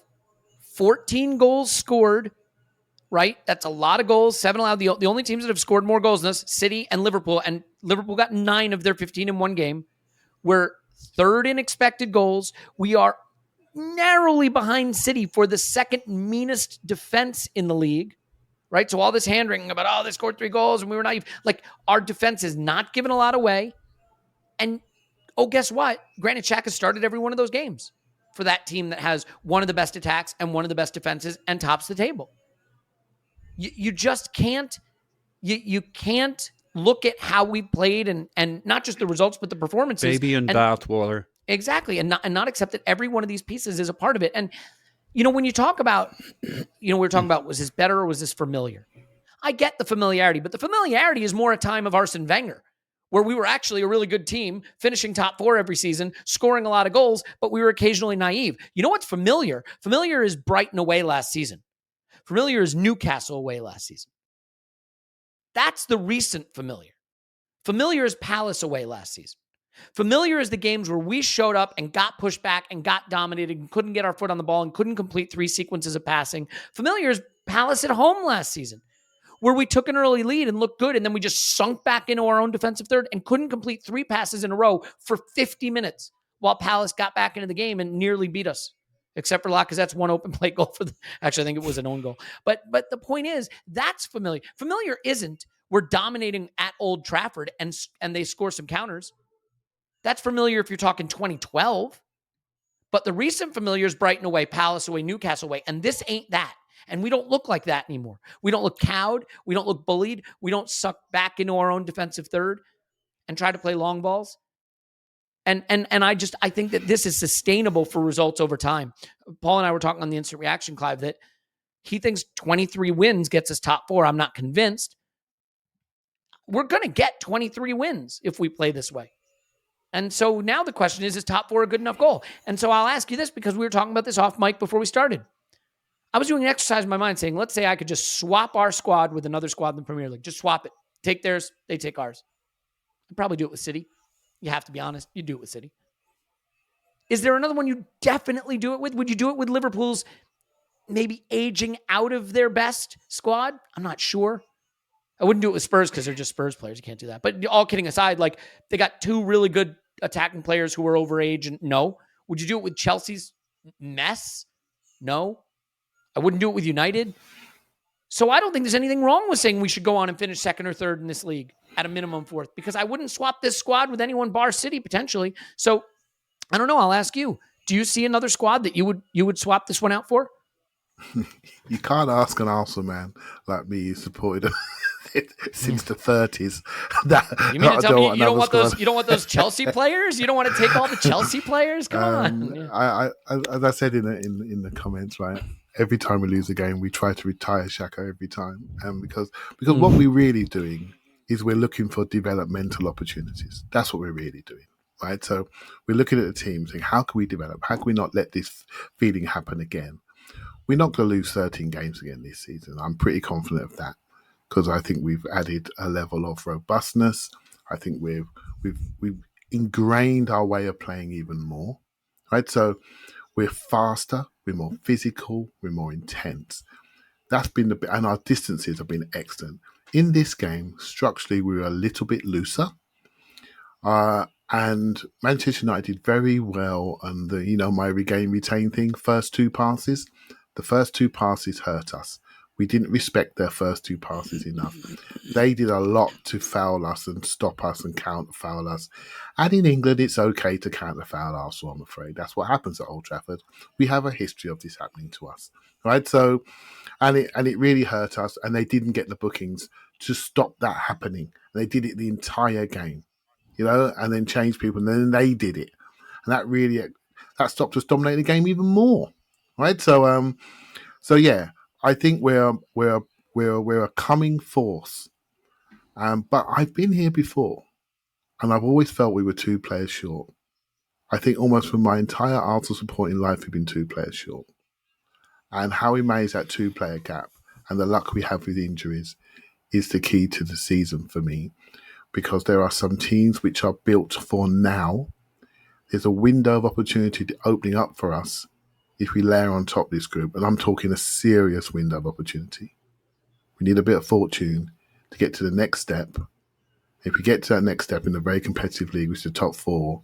S1: 14 goals scored, right? That's a lot of goals, 7 allowed. The only teams that have scored more goals than us, City and Liverpool got 9 of their 15 in one game. We're third in expected goals. We are narrowly behind City for the second meanest defense in the league, right? So all this hand-wringing about, they scored 3 goals and we were naive. Like, our defense is not giving a lot away. And, guess what? Granit Xhaka started every one of those games for that team that has one of the best attacks and one of the best defenses and tops the table. You just can't, you can't look at how we played and not just the results, but the performances.
S4: Baby and bathwater.
S1: Exactly. And not accept that every one of these pieces is a part of it. And, when you talk about, we were talking about, was this better or was this familiar? I get the familiarity, but the familiarity is more a time of Arsene Wenger, where we were actually a really good team, finishing top 4 every season, scoring a lot of goals, but we were occasionally naive. You know what's familiar? Familiar is Brighton away last season. Familiar is Newcastle away last season. That's the recent familiar. Familiar is Palace away last season. Familiar is the games where we showed up and got pushed back and got dominated and couldn't get our foot on the ball and couldn't complete 3 sequences of passing. Familiar is Palace at home last season, where we took an early lead and looked good, and then we just sunk back into our own defensive third and couldn't complete 3 passes in a row for 50 minutes while Palace got back into the game and nearly beat us, except for Lacazette's one open play goal actually, I think it was an own goal. But the point is, that's familiar. Familiar isn't we're dominating at Old Trafford and they score some counters. That's familiar if you're talking 2012. But the recent familiar is Brighton away, Palace away, Newcastle away, and this ain't that. And we don't look like that anymore. We don't look cowed. We don't look bullied. We don't suck back into our own defensive third and try to play long balls. And I think that this is sustainable for results over time. Paul and I were talking on the instant reaction, Clive, that he thinks 23 wins gets us top 4. I'm not convinced. We're going to get 23 wins if we play this way. And so now the question is top 4 a good enough goal? And so I'll ask you this, because we were talking about this off mic before we started. I was doing an exercise in my mind saying, let's say I could just swap our squad with another squad in the Premier League. Just swap it. Take theirs, they take ours. I'd probably do it with City. You have to be honest. You do it with City. Is there another one you definitely do it with? Would you do it with Liverpool's maybe aging out of their best squad? I'm not sure. I wouldn't do it with Spurs because they're just Spurs players. You can't do that. But all kidding aside, like, they got 2 really good attacking players who are over age. And no. Would you do it with Chelsea's mess? No. I wouldn't do it with United. So I don't think there's anything wrong with saying we should go on and finish 2nd or 3rd in this league at a minimum 4th, because I wouldn't swap this squad with anyone bar City potentially. So I don't know. I'll ask you, do you see another squad that you would swap this one out for?
S2: You can't ask an Arsenal man like me who supported it since the 30s.
S1: You mean to tell me you don't want those? You don't want those Chelsea players? You don't want to take all the Chelsea players? Come on.
S2: I as I said in the comments, right? Every time we lose a game, we try to retire Xhaka every time, and because what we're really doing is we're looking for developmental opportunities. That's what we're really doing, right? So we're looking at the team saying, how can we develop? How can we not let this feeling happen again? We're not going to lose 13 games again this season. I'm pretty confident of that, because I think we've added a level of robustness. I think we've ingrained our way of playing even more, right? So we're faster, we're more physical, we're more intense. That's been and our distances have been excellent. In this game, structurally, we were a little bit looser. And Manchester United did very well on the, my regain, retain thing, first 2 passes. The first 2 passes hurt us. We didn't respect their first 2 passes enough. They did a lot to foul us and stop us and counter-foul us. And in England, it's okay to counter-foul Arsenal, I'm afraid. That's what happens at Old Trafford. We have a history of this happening to us, right? So, and it really hurt us, and they didn't get the bookings to stop that happening. They did it the entire game, and then changed people, and then they did it. And that stopped us dominating the game even more, right? So yeah. I think we're a coming force, but I've been here before, and I've always felt we were 2 players short. I think almost for my entire Arsenal supporting life, we've been 2 players short, and how we manage that 2-player gap and the luck we have with injuries is the key to the season for me, because there are some teams which are built for now. There's a window of opportunity opening up for us if we layer on top this group. And I'm talking a serious window of opportunity. We need a bit of fortune to get to the next step. If we get to that next step in a very competitive league, which is the top 4,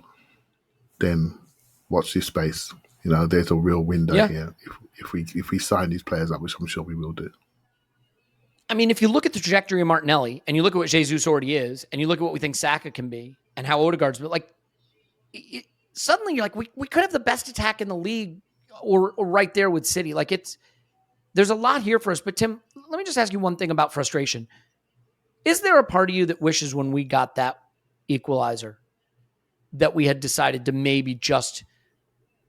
S2: then watch this space. There's a real window here if we sign these players up, which I'm sure we will do.
S1: I mean, if you look at the trajectory of Martinelli and you look at what Jesus already is, and you look at what we think Saka can be and how Odegaard's been, suddenly you're like, we could have the best attack in the league or right there with City. There's a lot here for us. But Tim, let me just ask you one thing about frustration. Is there a part of you that wishes when we got that equalizer that we had decided to maybe just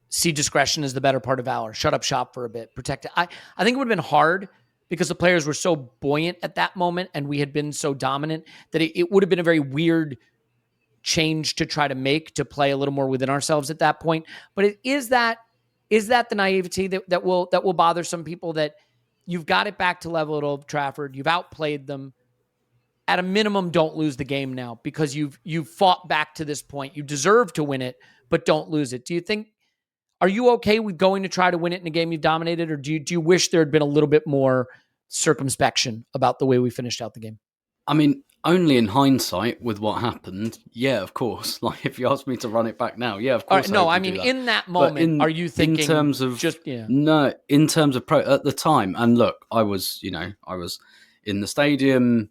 S1: see discretion as the better part of valor, shut up shop for a bit, protect it? I think it would have been hard because the players were so buoyant at that moment and we had been so dominant that it would have been a very weird change to try to make, to play a little more within ourselves at that point. But is that the naivety that will bother some people, that you've got it back to level at Old Trafford, you've outplayed them? At a minimum, don't lose the game now because you've fought back to this point. You deserve to win it, but don't lose it. Are you okay with going to try to win it in a game you've dominated, or do you wish there had been a little bit more circumspection about the way we finished out the game?
S3: I mean, only in hindsight with what happened, yeah, of course. If you ask me to run it back now, yeah, of course.
S1: No, I mean, in that moment, are you thinking
S3: in terms of No, in terms of at the time? And look, I was in the stadium,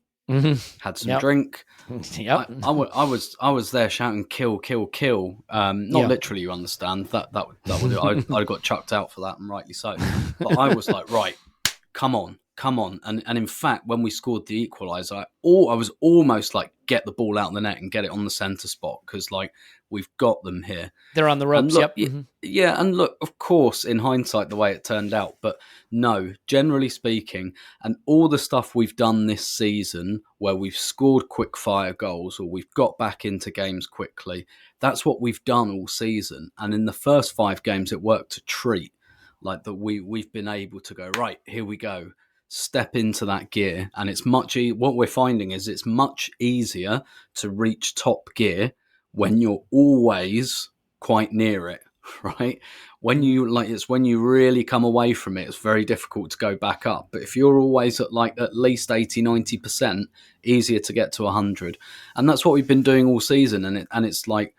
S3: had some drink.
S1: Yep.
S3: I was there shouting "kill, kill, kill." Not literally, you understand. That would I got chucked out for that, and rightly so. But I was like, right, come on. And in fact, when we scored the equaliser, I was almost like, get the ball out of the net and get it on the centre spot, because we've got them here.
S1: They're on the ropes.
S3: Look,
S1: yep.
S3: Yeah, and look, of course, in hindsight, the way it turned out, but no, generally speaking, and all the stuff we've done this season where we've scored quick fire goals or we've got back into games quickly, that's what we've done all season. And in the first 5 games, it worked a treat. That we've been able to go, right, here we go, step into that gear. And it's what we're finding is it's much easier to reach top gear when you're always quite near it, right? When you really come away from it, it's very difficult to go back up. But if you're always at least 80-90%, easier to get to 100. And that's what we've been doing all season. And it's like,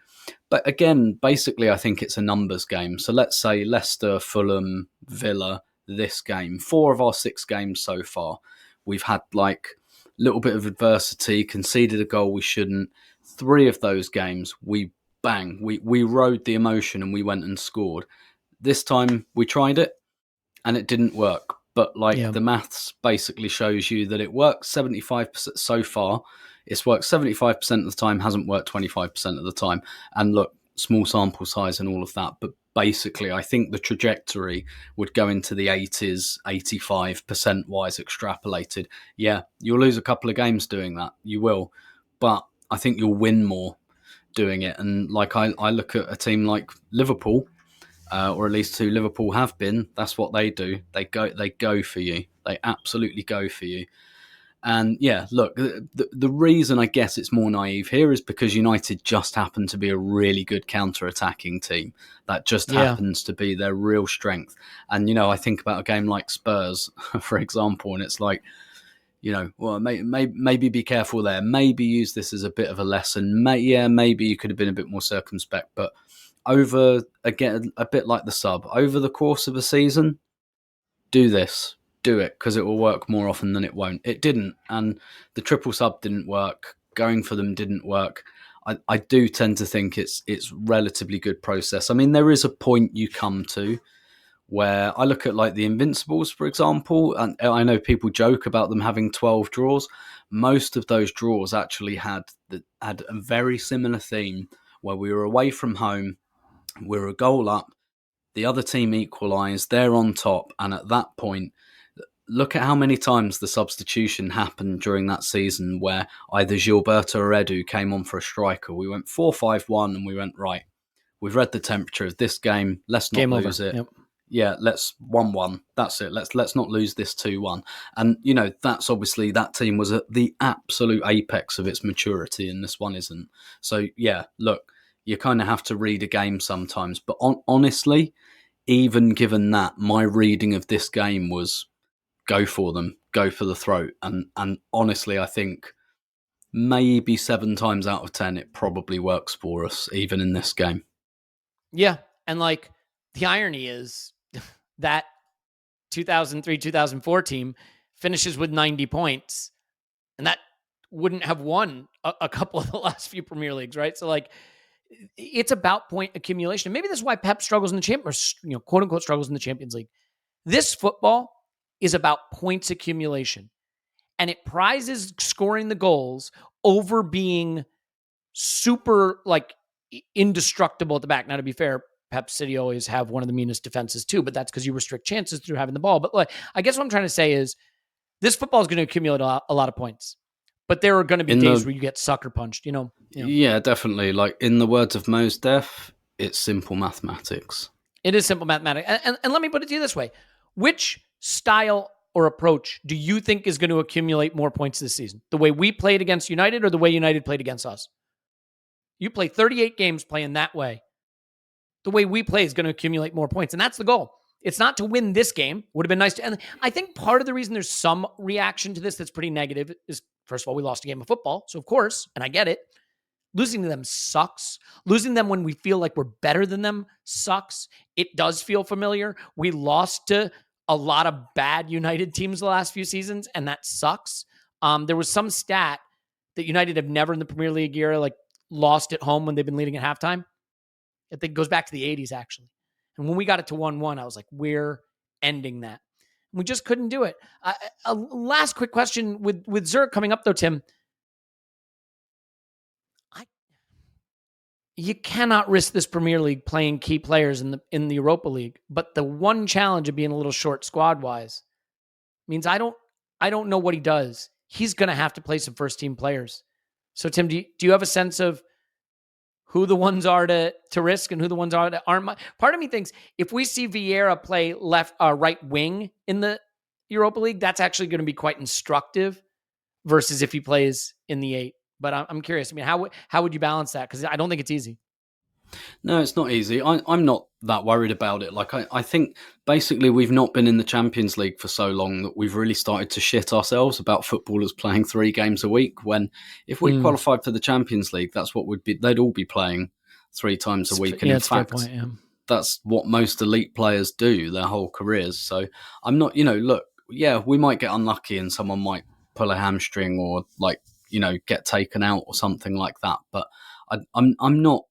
S3: but again, basically, I think it's a numbers game. So let's say Leicester, Fulham, Villa, this game, 4 of our 6 games so far, we've had a little bit of adversity, conceded a goal we shouldn't. 3 of those games, we rode the emotion and we went and scored. This time we tried it and it didn't work. But the maths basically shows you that it works 75% so far. It's worked 75% of the time, hasn't worked 25% of the time. And look, small sample size and all of that. But basically, I think the trajectory would go into the 80s, 85% wise extrapolated. Yeah, you'll lose a couple of games doing that. You will. But I think you'll win more doing it. And I look at a team like Liverpool, or at least who Liverpool have been. That's what they do. They go for you. They absolutely go for you. And yeah, look, the reason I guess it's more naive here is because United just happen to be a really good counter-attacking team. That just happens to be their real strength. And, I think about a game like Spurs, for example, and it's like, well, maybe be careful there. Maybe use this as a bit of a lesson. Maybe you could have been a bit more circumspect. But again, a bit like the sub, over the course of a season, do this. Do it, because it will work more often than it won't. It didn't, and the triple sub didn't work. Going for them didn't work. I do tend to think it's relatively good process. I mean, there is a point you come to where I look at the Invincibles, for example, and I know people joke about them having 12 draws. Most of those draws actually had a very similar theme, where we were away from home, we were a goal up, the other team equalised, they're on top, and at that point, look at how many times the substitution happened during that season where either Gilberto or Edu came on for a striker. We went 4-5-1 and we went, right, we've read the temperature of this game. Let's not lose it. Yep. yeah, let's 1-1. That's it. Let's not lose this 2-1. And, you know, that's obviously that team was at the absolute apex of its maturity and this one isn't. So, yeah, look, you kind of have to read a game sometimes. But honestly, even given that, my reading of this game was go for them, go for the throat. And honestly, I think maybe 7 times out of 10, it probably works for us, even in this game.
S1: Yeah. And like the irony is that 2003-2004 team finishes with 90 points, and that wouldn't have won a couple of the last few Premier Leagues, right? So like it's about point accumulation. And maybe that's why Pep struggles in the Champions, you know, quote unquote struggles in the Champions League. This football is about points accumulation, and it prizes scoring the goals over being super like indestructible at the back. Now, to be fair, Pep City always have one of the meanest defenses too, but that's because you restrict chances through having the ball. But like, I guess what I'm trying to say is this football is going to accumulate a lot of points, but there are going to be days where you get sucker punched, you know?
S3: Yeah, definitely. Like in the words of Mos Def, it's simple mathematics.
S1: It is simple mathematics. And let me put it to you this way. Which style or approach do you think is going to accumulate more points this season? The way we played against United or the way United played against us? You play 38 games playing that way. The way we play is going to accumulate more points. And that's the goal. It's not to win this game. Would have been nice to. And I think part of the reason there's some reaction to this that's pretty negative is, first of all, we lost a game of football. So, of course, and I get it, losing to them sucks. Losing them when we feel like we're better than them sucks. It does feel familiar. We lost to a lot of bad United teams the last few seasons, and that sucks. There was some stat that United have never in the Premier League era like lost at home when they've been leading at halftime. I think it goes back to the 80s, actually. And when we got it to 1-1, I was like, we're ending that. We just couldn't do it. A last quick question with Zurich coming up, though, Tim. You cannot risk this Premier League playing key players in the Europa League. But the one challenge of being a little short squad-wise means I don't know what he does. He's going to have to play some first-team players. So, Tim, do you have a sense of who the ones are to risk and who the ones are that aren't? Part of me thinks if we see Viera play right wing in the Europa League, that's actually going to be quite instructive versus if he plays in the 8. But I'm curious. I mean, how would you balance that? Because I don't think it's easy.
S3: No, it's not easy. I'm not that worried about it. Like I think basically we've not been in the Champions League for so long that we've really started to shit ourselves about footballers playing 3 games a week. When if we qualified for the Champions League, that's what they'd all be playing 3 times a week. And in fact, that's what most elite players do their whole careers. So I'm not, look, yeah, we might get unlucky and someone might pull a hamstring or get taken out or something like that. But I'm not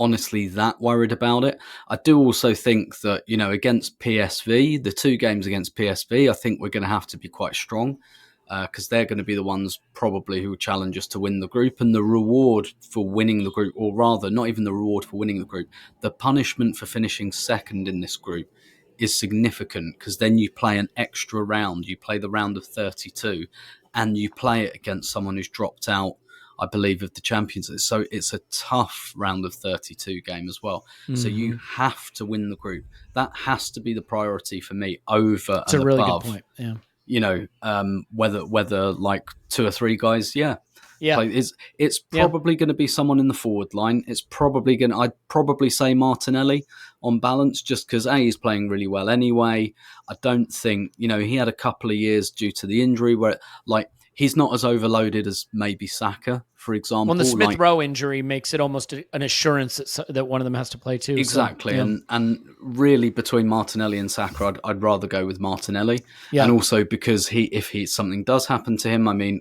S3: honestly that worried about it. I do also think that, against PSV, the 2 games against PSV, I think we're going to have to be quite strong because they're going to be the ones probably who will challenge us to win the group. And the reward for winning the group, or rather, not even the reward for winning the group, the punishment for finishing second in this group is significant because then you play an extra round. You play the round of 32 and you play it against someone who's dropped out, I believe, of the Champions League. So it's a tough round of 32 game as well. Mm-hmm. So you have to win the group. That has to be the priority for me over
S1: It's
S3: and
S1: a really
S3: above.
S1: Good point. Yeah.
S3: Whether like 2 or 3 guys, it's probably going to be someone in the forward line. I'd probably say Martinelli on balance, just because he's playing really well anyway. I don't think, he had a couple of years due to the injury where he's not as overloaded as maybe Saka, for example.
S1: Well, the Smith Rowe injury makes it almost an assurance that one of them has to play too.
S3: Exactly.
S1: So, yeah.
S3: And really between Martinelli and Saka, I'd rather go with Martinelli.
S1: Yeah.
S3: And also because if something does happen to him, I mean,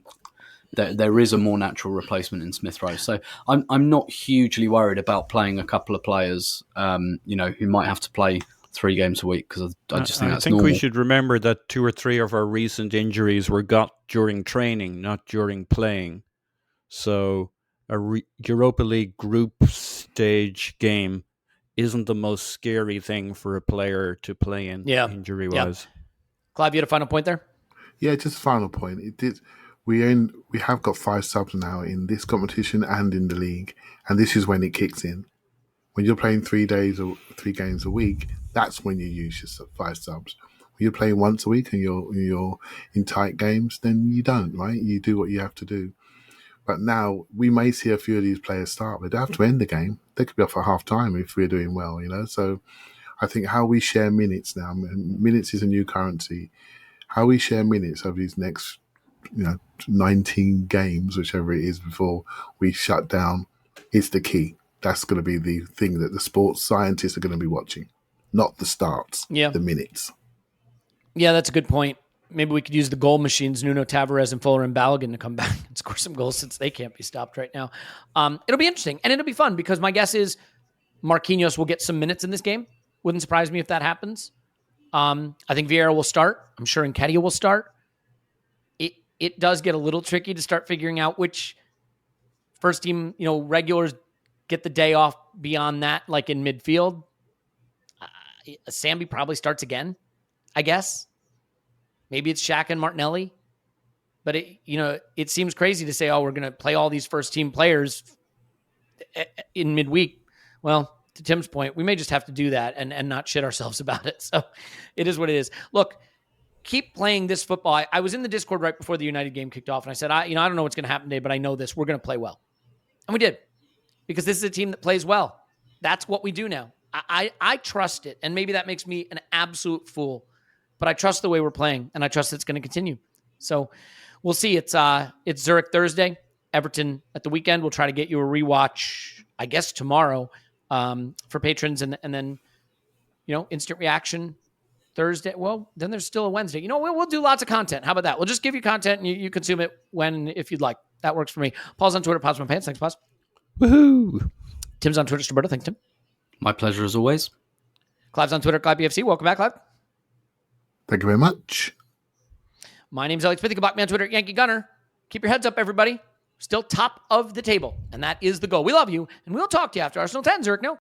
S3: there is a more natural replacement in Smith Rowe. So I'm not hugely worried about playing a couple of players, who might have to play 3 games a week because I just think that's normal.
S4: We should remember that 2 or 3 of our recent injuries were got during training, not during playing. So a Europa League group stage game isn't the most scary thing for a player to play in injury-wise.
S1: Yeah. Clive, you had a final point there?
S2: Yeah, just a final point. We have got 5 subs now in this competition and in the league, and this is when it kicks in. When you're playing 3 games a week, That's when you use your 5 subs. When you're playing once a week and you're in tight games, then you don't, right? You do what you have to do. But now we may see a few of these players start. They don't have to end the game. They could be off at half time if we're doing well, So I think how we share minutes now, minutes is a new currency. How we share minutes over these next 19 games, whichever it is, before we shut down, is the key. That's going to be the thing that the sports scientists are going to be watching, not the starts, the minutes.
S1: Yeah, that's a good point. Maybe we could use the goal machines, Nuno Tavares and Fuller and Balogun, to come back and score some goals since they can't be stopped right now. It'll be interesting, and it'll be fun because my guess is Marquinhos will get some minutes in this game. Wouldn't surprise me if that happens. I think Viera will start. I'm sure Nketiah will start. It does get a little tricky to start figuring out which first team, regulars get the day off beyond that, like in midfield. Sambi probably starts again, I guess. Maybe it's Shaq and Martinelli. But it seems crazy to say, we're going to play all these first team players in midweek. Well, to Tim's point, we may just have to do that and not shit ourselves about it. So it is what it is. Look, keep playing this football. I was in the Discord right before the United game kicked off, and I said, I don't know what's going to happen today, but I know this. We're going to play well. And we did, because this is a team that plays well. That's what we do now. I trust it, and maybe that makes me an absolute fool, but I trust the way we're playing, and I trust it's going to continue. So we'll see. It's Zurich Thursday, Everton at the weekend. We'll try to get you a rewatch, I guess, tomorrow for patrons, and then, instant reaction Thursday. Well, then there's still a Wednesday. We'll do lots of content. How about that? We'll just give you content, and you consume it when, if you'd like. That works for me. Paul's on Twitter, Paul's my pants. Thanks, Paul.
S4: Woohoo!
S1: Tim's on Twitter, Roberto. Thanks, Tim.
S3: My pleasure as always.
S1: Clive's on Twitter, Clive BFC. Welcome back, Clive.
S2: Thank you very much.
S1: My name's Elliot. You can block me on Twitter, Yankee Gunner. Keep your heads up, everybody. Still top of the table, and that is the goal. We love you, and we'll talk to you after Arsenal 10, Zurich. No.